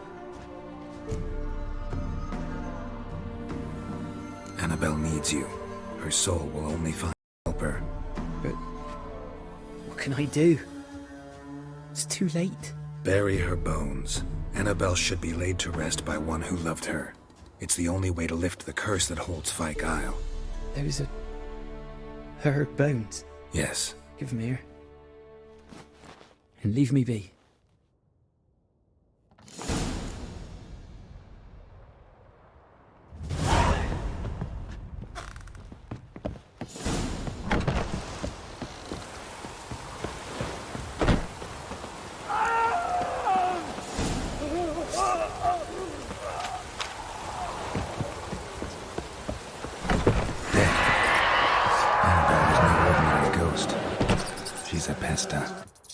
Annabelle needs you. Her soul will only find help her. But what can I do? It's too late. Bury her bones. Annabelle should be laid to rest by one who loved her. It's the only way to lift the curse that holds Fyke Isle. Those are... her bones? Yes. Give them here. And leave me be. Hesta.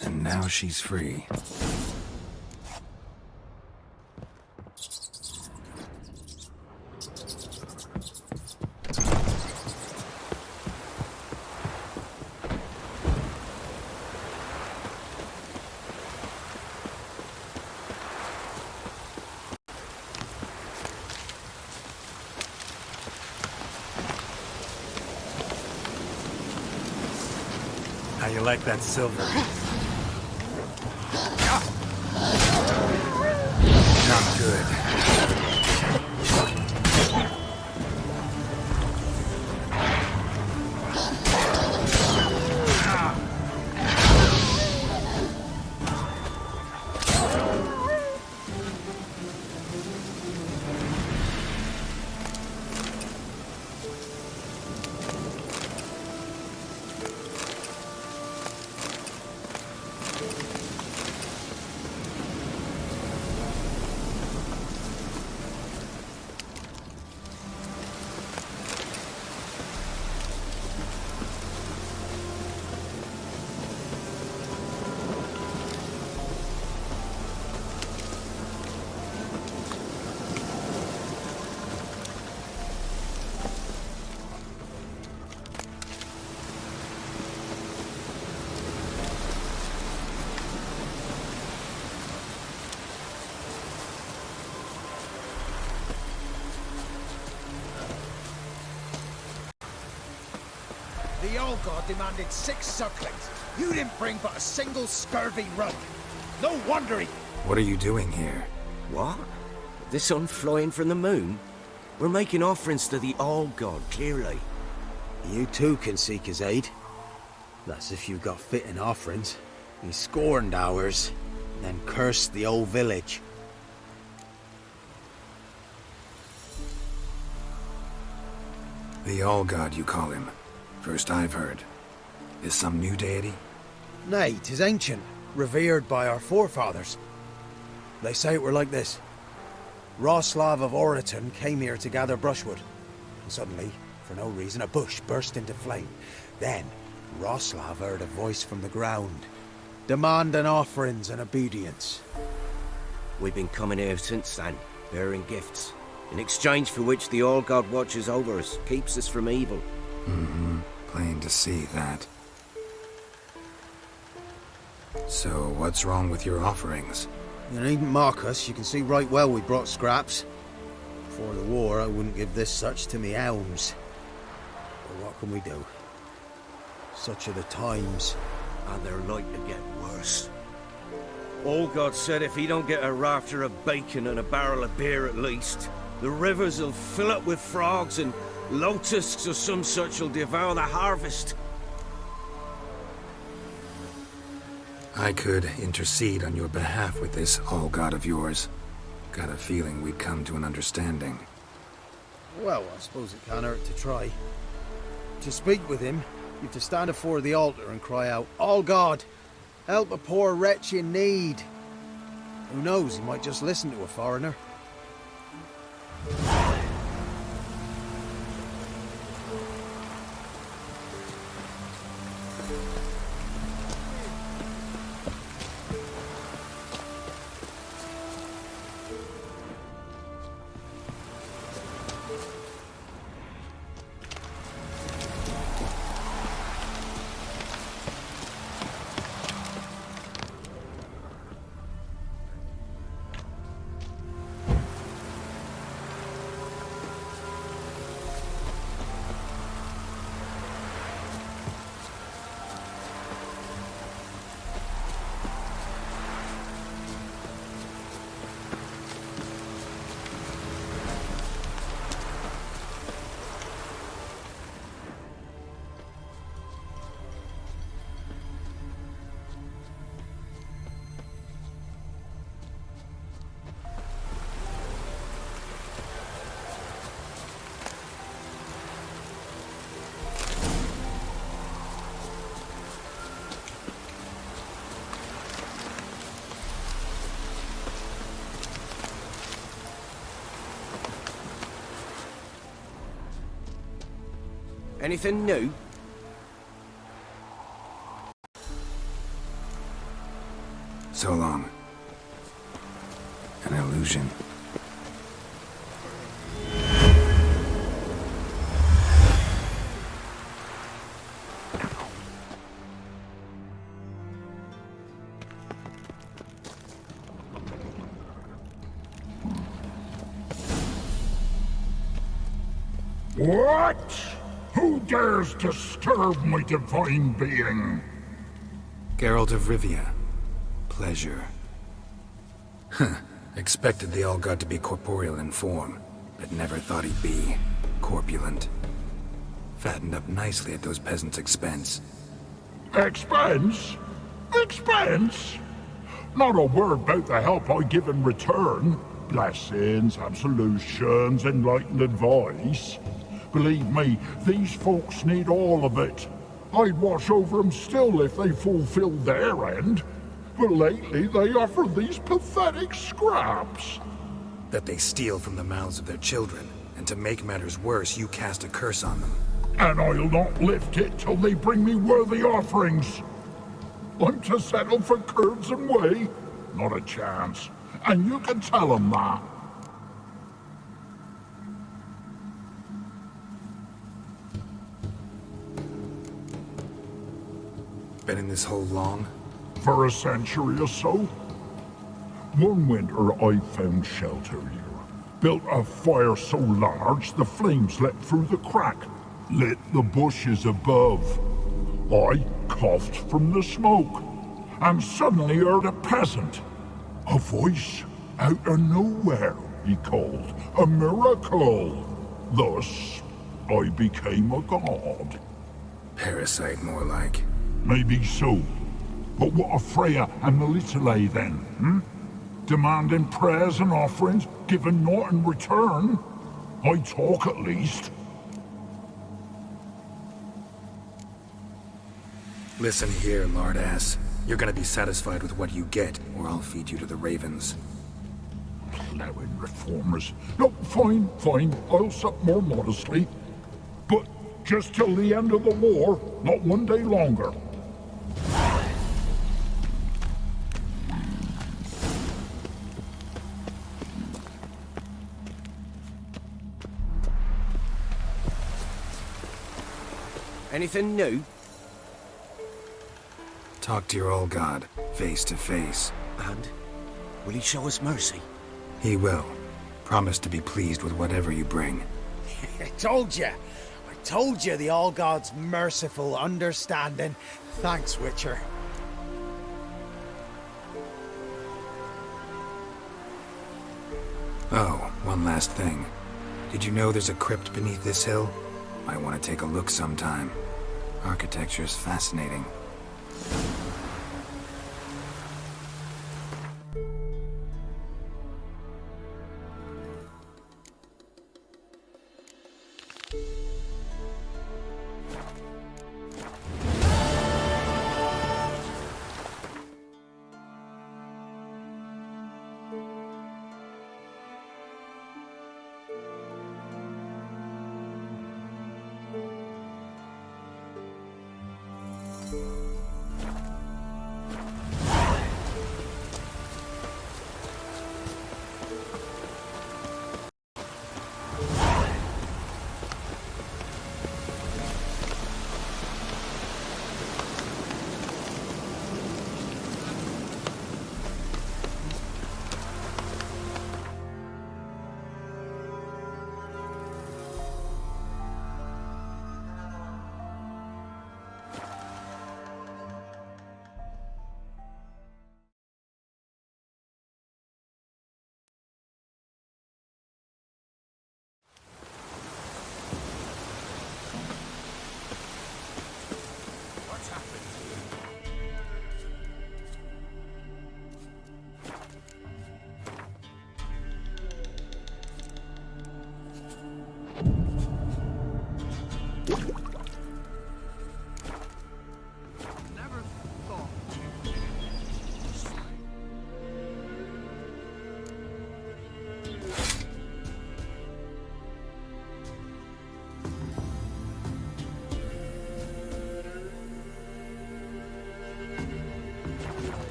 And now she's free. How you like that silver? Not good. The Old God demanded 6 sucklings. You didn't bring but a single scurvy rug. No wonder he... What are you doing here? What? The sun flying from the moon? We're making offerings to the Old God, clearly. You too can seek his aid. That's if you got fitting offerings. He scorned ours, then cursed the old village. The All-God, you call him. First I've heard. Is some new deity? Nay, 'tis ancient, revered by our forefathers. They say it were like this. Roslav of Oriton came here to gather brushwood. And suddenly, for no reason, a bush burst into flame. Then, Roslav heard a voice from the ground, demanding offerings and obedience. We've been coming here since then, bearing gifts, in exchange for which the All-God watches over us, keeps us from evil. Mm-hmm. Plain to see that. So, what's wrong with your offerings? You needn't mock us, you can see right well we brought scraps. Before the war, I wouldn't give this such to me elms. But what can we do? Such are the times. And they're like to get worse. All-God said if he don't get a rafter of bacon and a barrel of beer at least, the rivers will fill up with frogs and locusts or some such will devour the harvest. I could intercede on your behalf with this All-God of yours. Got a feeling we'd come to an understanding. Well, I suppose it can't hurt to try. To speak with him, you've to stand afore the altar and cry out, "All God, help a poor wretch in need." Who knows, he might just listen to a foreigner. Anything new? so long. An illusion. What? Who dares disturb my divine being? Geralt of Rivia. Pleasure. Huh. Expected the All-God to be corporeal in form, but never thought he'd be corpulent. Fattened up nicely at those peasants' expense. Expense? Expense? Not a word about the help I give in return. Blessings, absolutions, enlightened advice. Believe me, these folks need all of it. I'd watch over them still if they fulfilled their end. But lately they offer these pathetic scraps. That they steal from the mouths of their children, and to make matters worse, you cast a curse on them. And I'll not lift it till they bring me worthy offerings. I'm to settle for curds and whey? Not a chance. And you can tell them that. Been in this hole long? For a century or so. One winter I found shelter here. Built a fire so large the flames leapt through the crack, lit the bushes above. I coughed from the smoke, and suddenly heard a peasant. A voice out of nowhere, he called. A miracle. Thus, I became a god. Parasite, more like. Maybe so. But what of Freya and Melitele then, hmm? Demanding prayers and offerings, giving naught in return? I talk at least. Listen here, lardass. You're gonna be satisfied with what you get, or I'll feed you to the ravens. Plowing reformers. No, fine, fine. I'll sup more modestly. But just till the end of the war, not one day longer. Anything new? Talk to your old god, face to face. And? Will he show us mercy? He will. Promise to be pleased with whatever you bring. I told you! I told you the All-God's merciful, understanding. Thanks, Witcher. Oh, one last thing. Did you know there's a crypt beneath this hill? Might want to take a look sometime. Architecture's fascinating.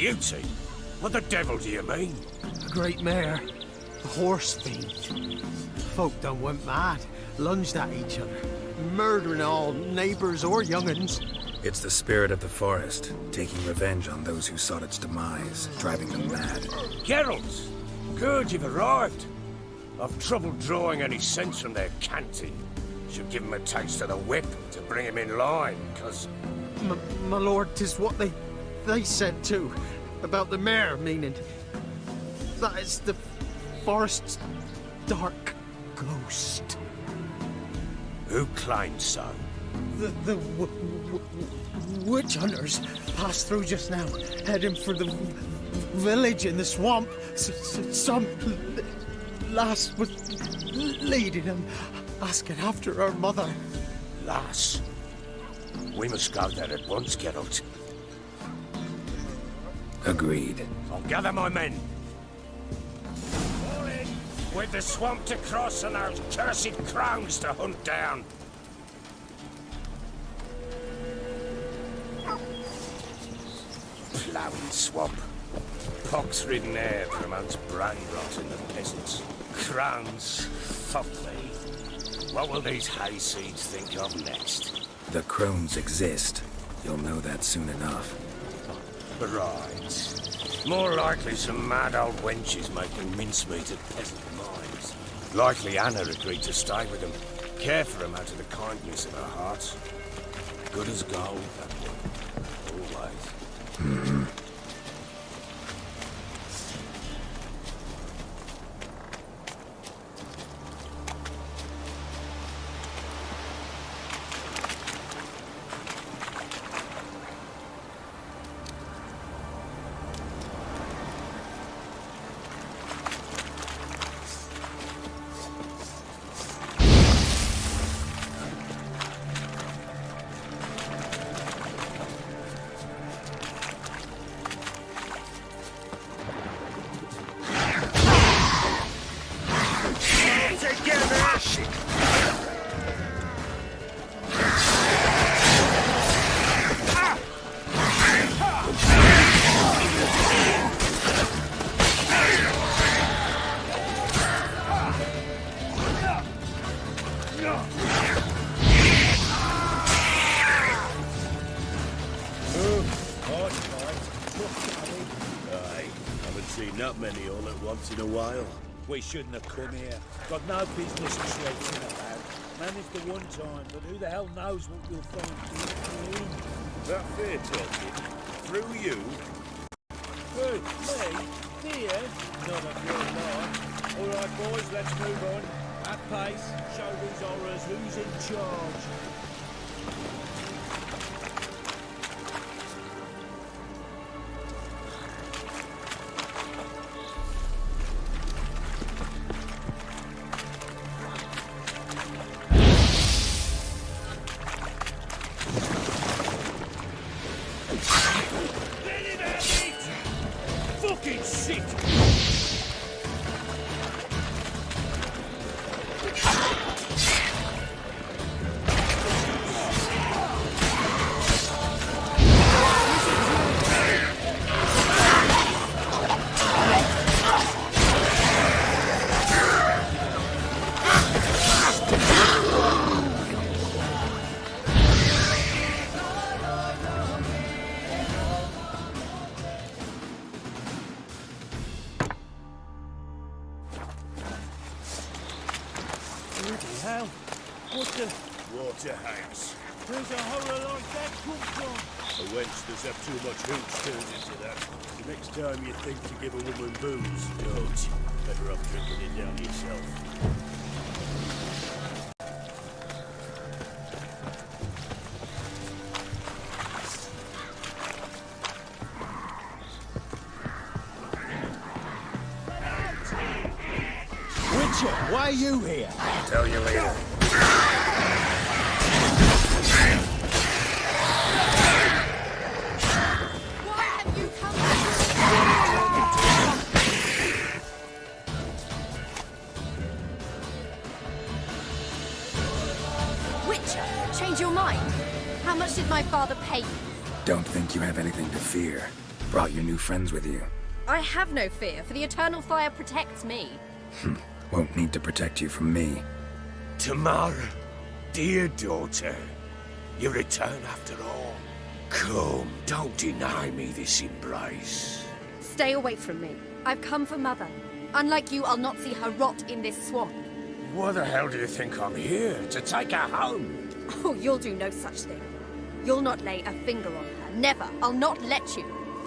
Beauty? What the devil do you mean? A great mare. A horse fiend. Folk done went mad. Lunged at each other. Murdering all neighbours or young'uns. It's the spirit of the forest, taking revenge on those who sought its demise, driving them mad. Geralt! Good, you've arrived. I've trouble drawing any sense from their canting. Should give him a taste of the whip to bring him in line, cause... My lord, 'tis what they said too. About the mare, meaning. That is the forest's dark ghost. Who claims so? The witch hunters passed through just now, heading for the village in the swamp. Some lass was leading them, asking after her mother. Lass? We must go there at once, Geralt. Agreed. I'll gather my men. All in, with the swamp to cross and those cursed crows to hunt down. Ploughing swamp. Pox-ridden air promotes brain rot in the peasants. Crowns, fuck me. What will these hayseeds think of next? The crones exist. You'll know that soon enough. Right. More likely some mad old wenches making mincemeat at peasant mines. Likely Anna agreed to stay with them. Care for them out of the kindness of her heart. Good as gold, that one. Always. Not many all at once in a while. We shouldn't have come here. Got no business traipsing about. Managed the one time, but who the hell knows what you'll find doing. That fair talking? Through you? Who? Me? Here? Not a good lot. All right, boys, let's move on. At pace, show these horrors who's in charge. Waterhouse. Where's a horror like that come from? A wench that's had too much hooch turned into that. The next time you think to give a woman booze, don't. Better off drinking it down yourself. Witcher, why are you here? Tell you later. Change your mind? How much did my father pay you? Don't think you have anything to fear. brought your new friends with you. I have no fear, for the eternal fire protects me. Won't need to protect you from me. Tamara, dear daughter, you return after all. Come, don't deny me this embrace. Stay away from me. I've come for Mother. Unlike you, I'll not see her rot in this swamp. Why the hell do you think I'm here? To take her home? Oh, you'll do no such thing. You'll not lay a finger on her. Never. I'll not let you.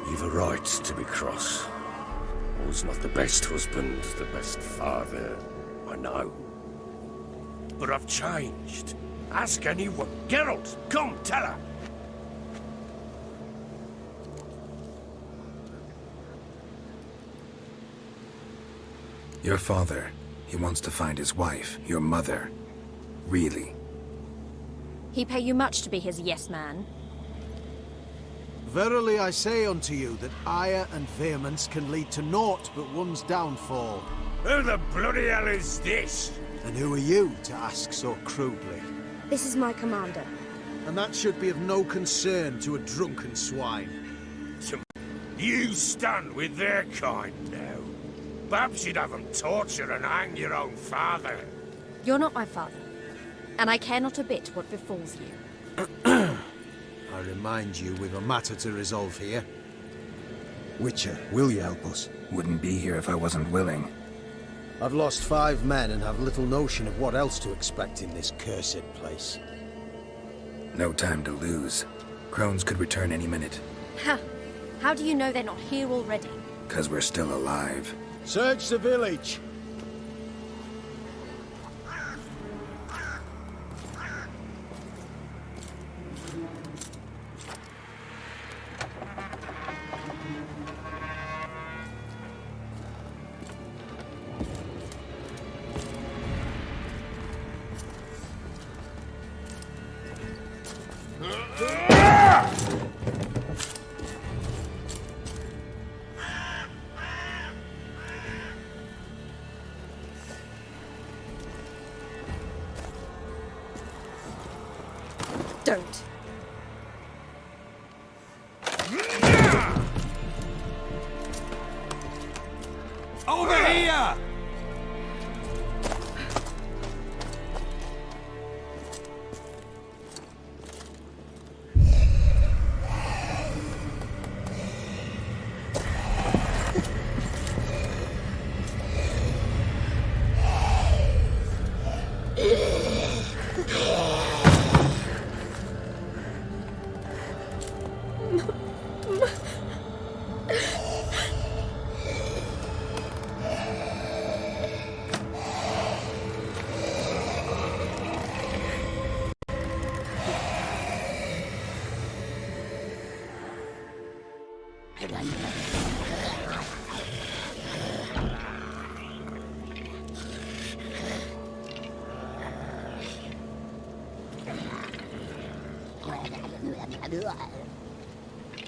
You've a right to be cross. I was not the best husband, the best father, I know. But I've changed. Ask anyone. Geralt, come, tell her. Your father, he wants to find his wife, your mother. Really? He pay you much to be his yes man. Verily I say unto you that ire and vehemence can lead to naught but one's downfall. Who the bloody hell is this? And who are you to ask so crudely? This is my commander. And that should be of no concern to a drunken swine. You stand with their kind now. Perhaps you'd have them torture and hang your own father. You're not my father, and I care not a bit what befalls you. I remind you we've a matter to resolve here. Witcher, will you help us? Wouldn't be here if I wasn't willing. I've lost 5 men and have little notion of what else to expect in this cursed place. No time to lose. Crones could return any minute. How do you know they're not here already? 'Cause we're still alive. Search the village! Don't. Over here!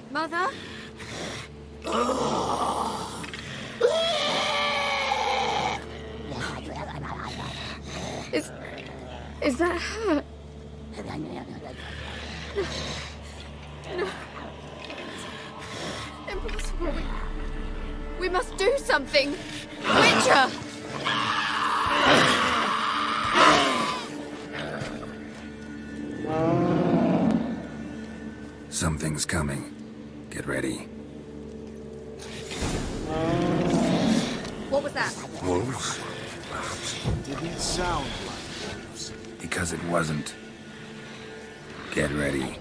Mother? Is that her? No. Impossible. We must do something. Witcher! Something's coming. Get ready. What was that? Wolves? Didn't sound like wolves. Because it wasn't. Get ready.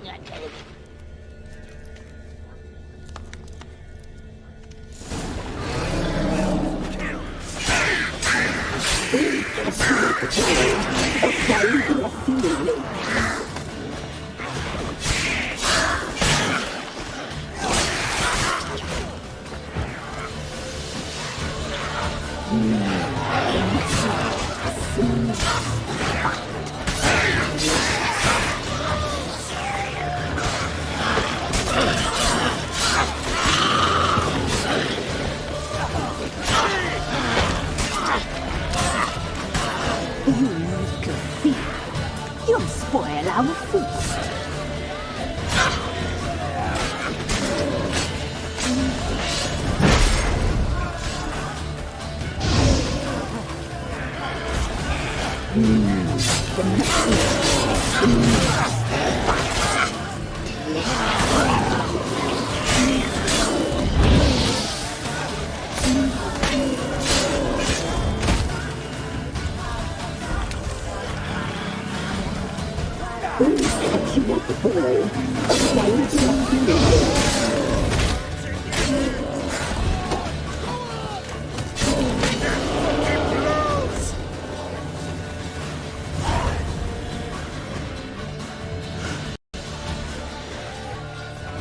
You'll spoil our feast.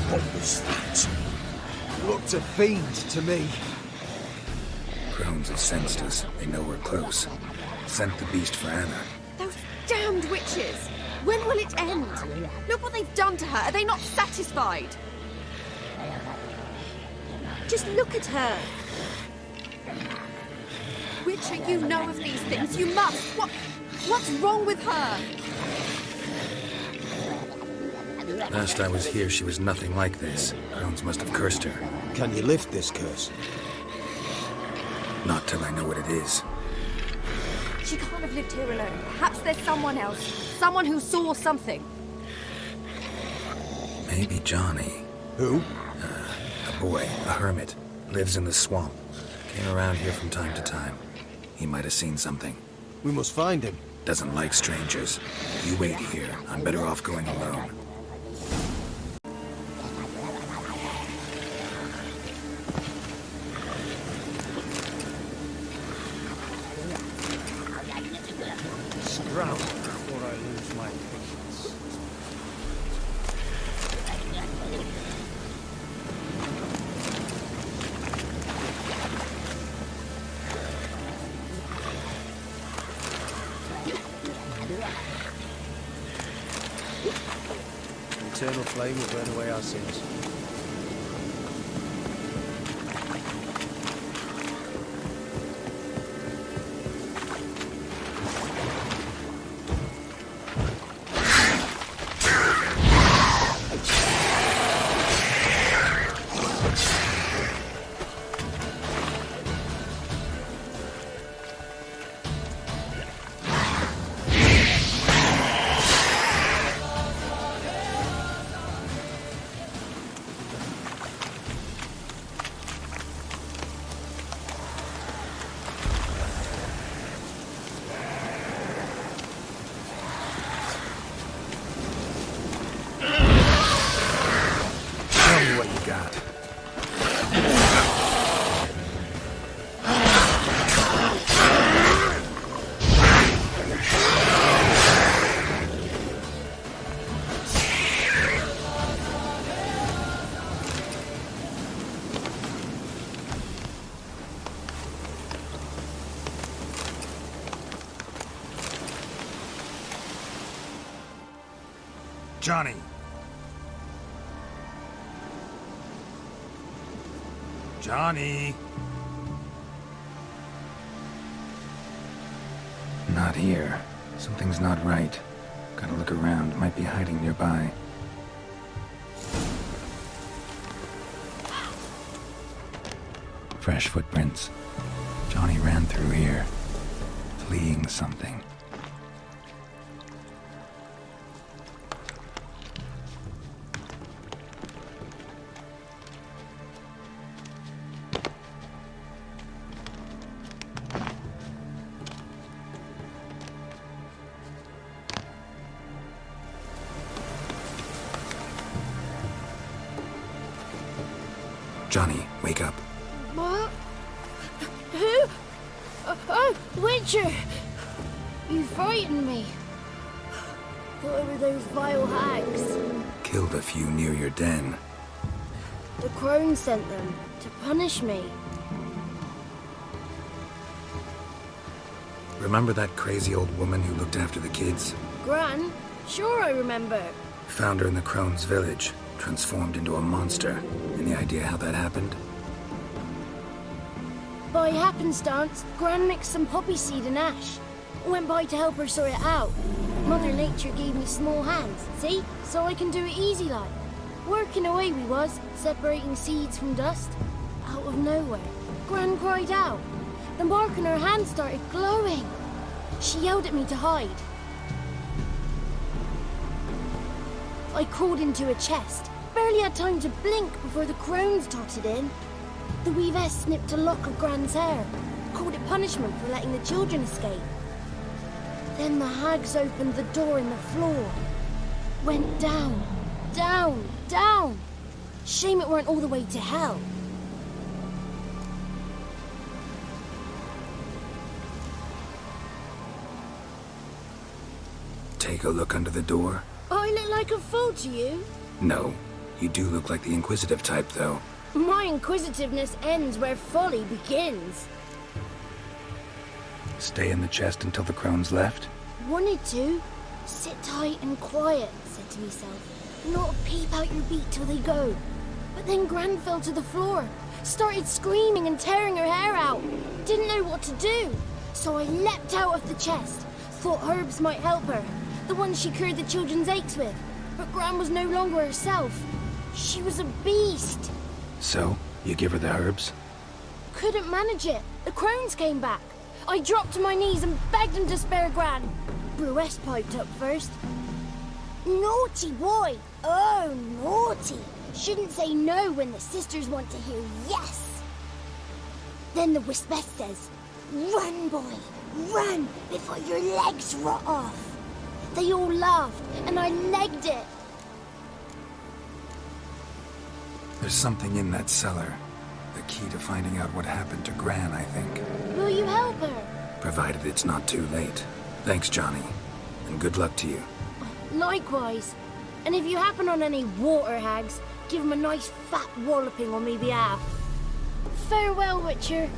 What was that? Looked a fiend to me. Crones have sensed us. They know we're close. Sent the beast for Anna. Those damned witches! When will it end? Look what they've done to her. Are they not satisfied? Just look at her. Witcher, you know of these things. You must. What's wrong with her? Last I was here, she was nothing like this. Crones must have cursed her. Can you lift this curse? Not till I know what it is. She can't have lived here alone. Perhaps there's someone else. Someone who saw something. Maybe Johnny. Who? A boy, a hermit. Lives in the swamp. Came around here from time to time. He might have seen something. We must find him. Doesn't like strangers. You wait here. I'm better off going alone. Drown before I lose my patience. The eternal flame will burn away our sins. Johnny! Johnny! Not here. Something's not right. Gotta look around. Might be hiding nearby. Fresh footprints. Johnny ran through here, fleeing something. Johnny, wake up. What? Who? Oh, Witcher! You frightened me. Thought it were those vile hags. Killed a few near your den. The crone sent them to punish me. Remember that crazy old woman who looked after the kids? Gran? Sure I remember. Found her in the Crone's village, transformed into a monster. Any idea how that happened? By happenstance, Gran mixed some poppy seed and ash. Went by to help her sort it out. Mother Nature gave me small hands, see? So I can do it easy like. Working away we was, separating seeds from dust. Out of nowhere, Gran cried out. The mark on her hand started glowing. She yelled at me to hide. I crawled into a chest. Barely had time to blink before the crones totted in. The weavess snipped a lock of Gran's hair, called it punishment for letting the children escape. Then the hags opened the door in the floor. Went down, down, down. Shame it weren't all the way to hell. Take a look under the door. I look like a fool to you? No, you do look like the inquisitive type, though. My inquisitiveness ends where folly begins. Stay in the chest until the crones left? Wanted to. Sit tight and quiet, said to myself. Not peep out your beak till they go. But then Gran fell to the floor. Started screaming and tearing her hair out. Didn't know what to do. So I leapt out of the chest. Thought herbs might help her. The ones she cured the children's aches with. But Gran was no longer herself. She was a beast. So, you give her the herbs? Couldn't manage it. The crones came back. I dropped to my knees and begged them to spare Gran. Bruess piped up first. Naughty boy! Oh, naughty! Shouldn't say no when the sisters want to hear yes. Then the Wispeth says, "Run, boy, run before your legs rot off." They all laughed, and I legged it. There's something in that cellar. The key to finding out what happened to Gran, I think. Will you help her? Provided it's not too late. Thanks, Johnny. And good luck to you. Likewise. And if you happen on any water hags, give them a nice fat walloping on me behalf. Farewell, Witcher.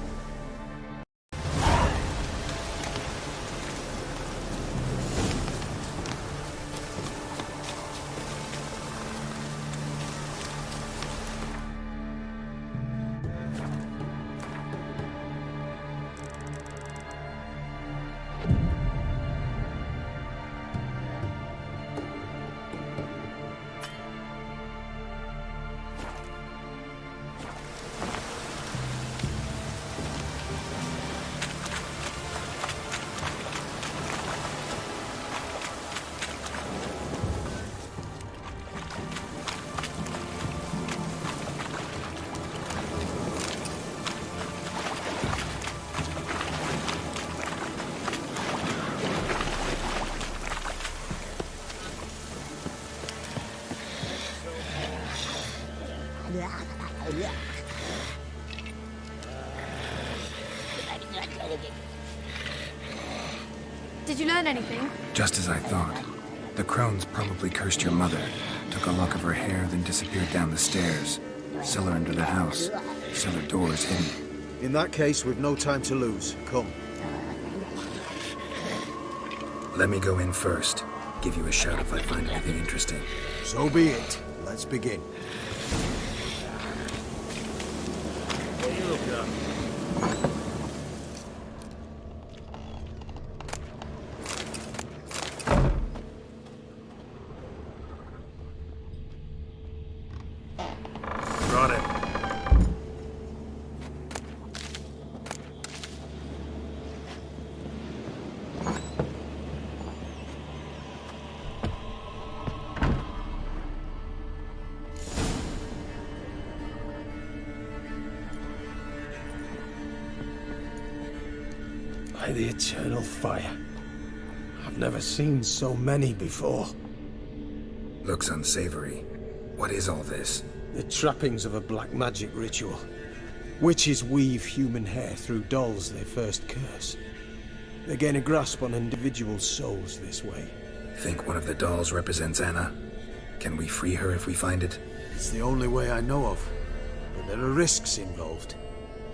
Did you learn anything? Just as I thought. The crones probably cursed your mother, took a lock of her hair, then disappeared down the stairs. Cellar under the house. Cellar doors hidden. In that case, we've no time to lose. Come. Let me go in first. Give you a shout if I find anything interesting. So be it. Let's begin. What are you looking at? Brought it. By the eternal fire. I've never seen so many before. Looks unsavory. What is all this? The trappings of a black magic ritual. Witches weave human hair through dolls they first curse. They gain a grasp on individual souls this way. Think one of the dolls represents Anna? Can we free her if we find it? It's the only way I know of. But there are risks involved.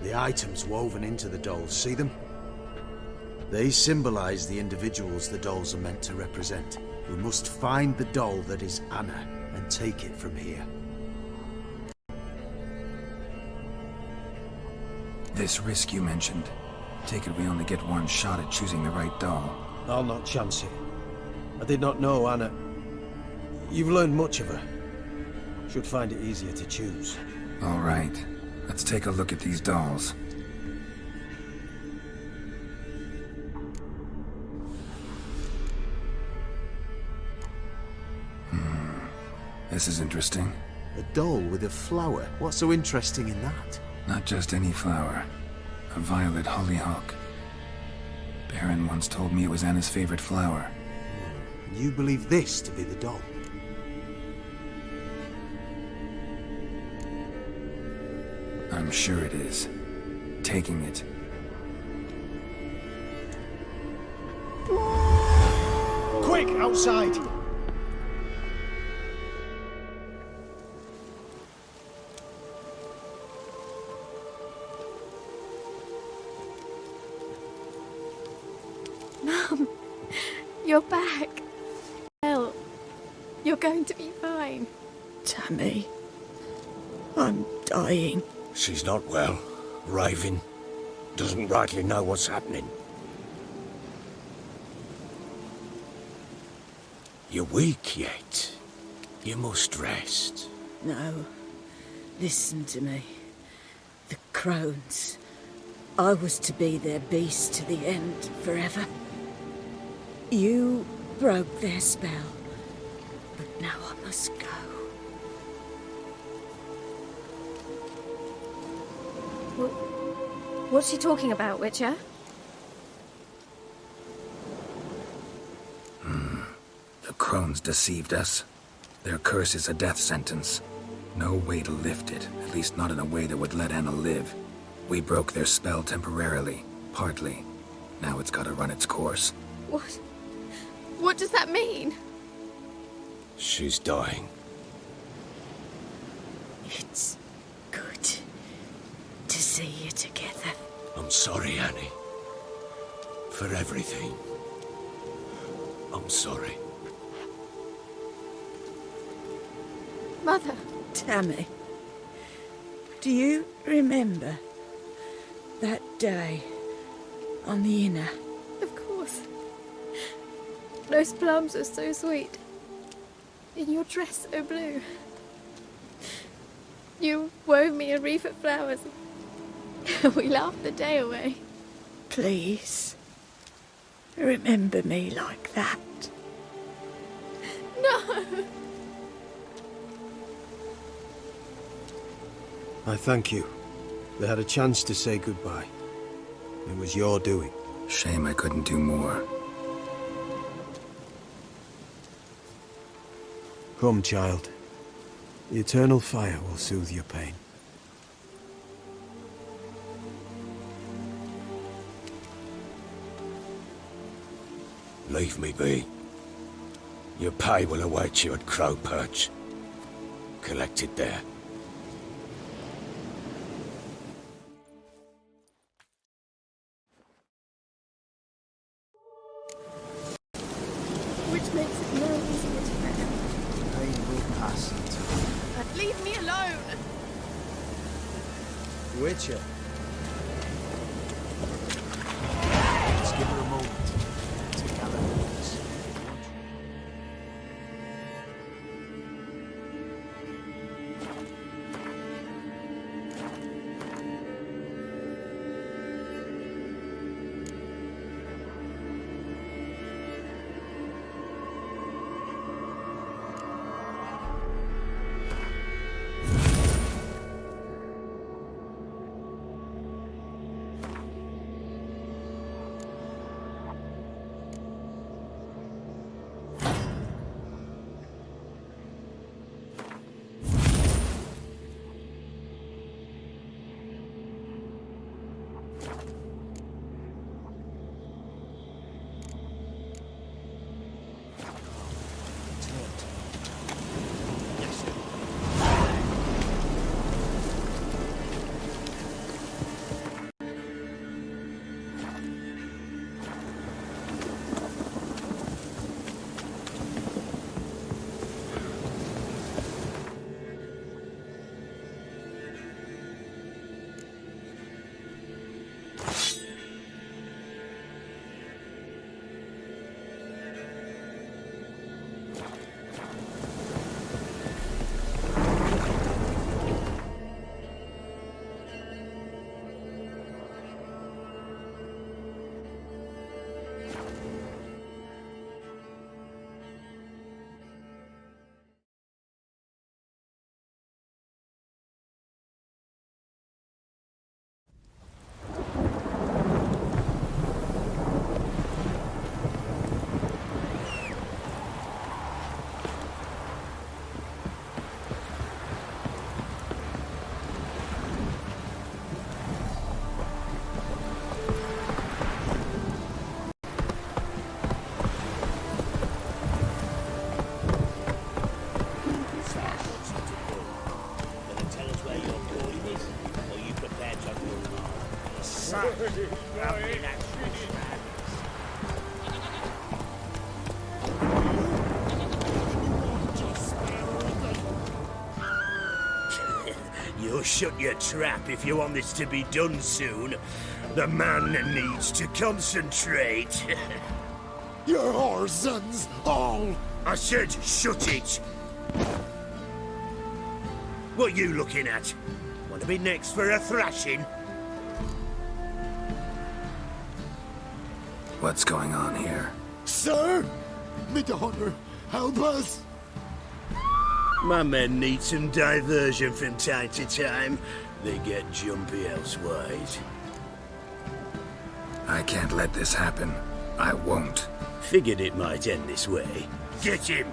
The items woven into the dolls, see them? They symbolize the individuals the dolls are meant to represent. We must find the doll that is Anna and take it from here. This risk you mentioned. Take it we only get one shot at choosing the right doll. I'll not chance it. I did not know Anna. You've learned much of her. Should find it easier to choose. All right. Let's take a look at these dolls. This is interesting. A doll with a flower. What's so interesting in that? Not just any flower. A violet hollyhock. Baron once told me it was Anna's favorite flower. You believe this to be the doll? I'm sure it is. Taking it. Quick, outside! Mum, you're back. Elle, you're going to be fine. Tammy, I'm dying. She's not well. Raving. Doesn't rightly know what's happening. You're weak yet. You must rest. No, listen to me. The crones. I was to be their beast to the end, forever. You broke their spell, but now I must go. What's she talking about, Witcher? The crones deceived us. Their curse is a death sentence. No way to lift it, at least not in a way that would let Anna live. We broke their spell temporarily, partly. Now it's gotta run its course. What? What does that mean? She's dying. It's good to see you together. I'm sorry, Annie. For everything. I'm sorry. Mother. Tammy, do you remember that day on the Inner? Of course. Those plums are so sweet. In your dress so blue. You wove me a wreath of flowers. We laughed the day away. Please, remember me like that. No! I thank you. They had a chance to say goodbye. It was your doing. Shame I couldn't do more. Come, child. The eternal fire will soothe your pain. Leave me be. Your pay will await you at Crow Perch. Collect it there. Which makes it no easier to bear. Pain will pass in time. Leave me alone! Witcher. Just give her a moment to gather her wits. You'll shut your trap if you want this to be done soon. The man needs to concentrate. You're our sons, all! I said shut it! What you looking at? Want to be next for a thrashing? What's going on here? Sir! Meet the hunter. Help us! My men need some diversion from time to time. They get jumpy elsewise. I can't let this happen. I won't. Figured it might end this way. Get him!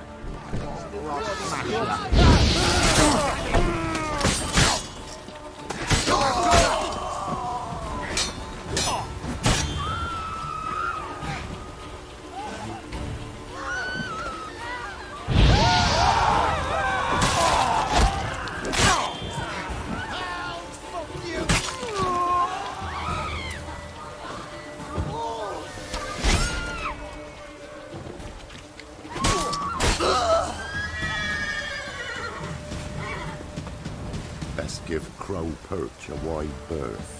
Best give Crow Perch a wide berth.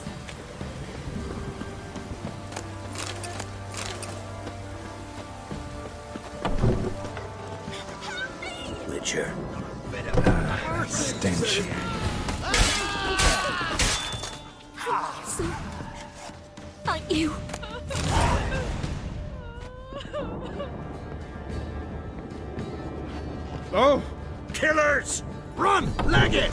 Witcher. Stench. Not you. Oh! Killers! Run! Leg it!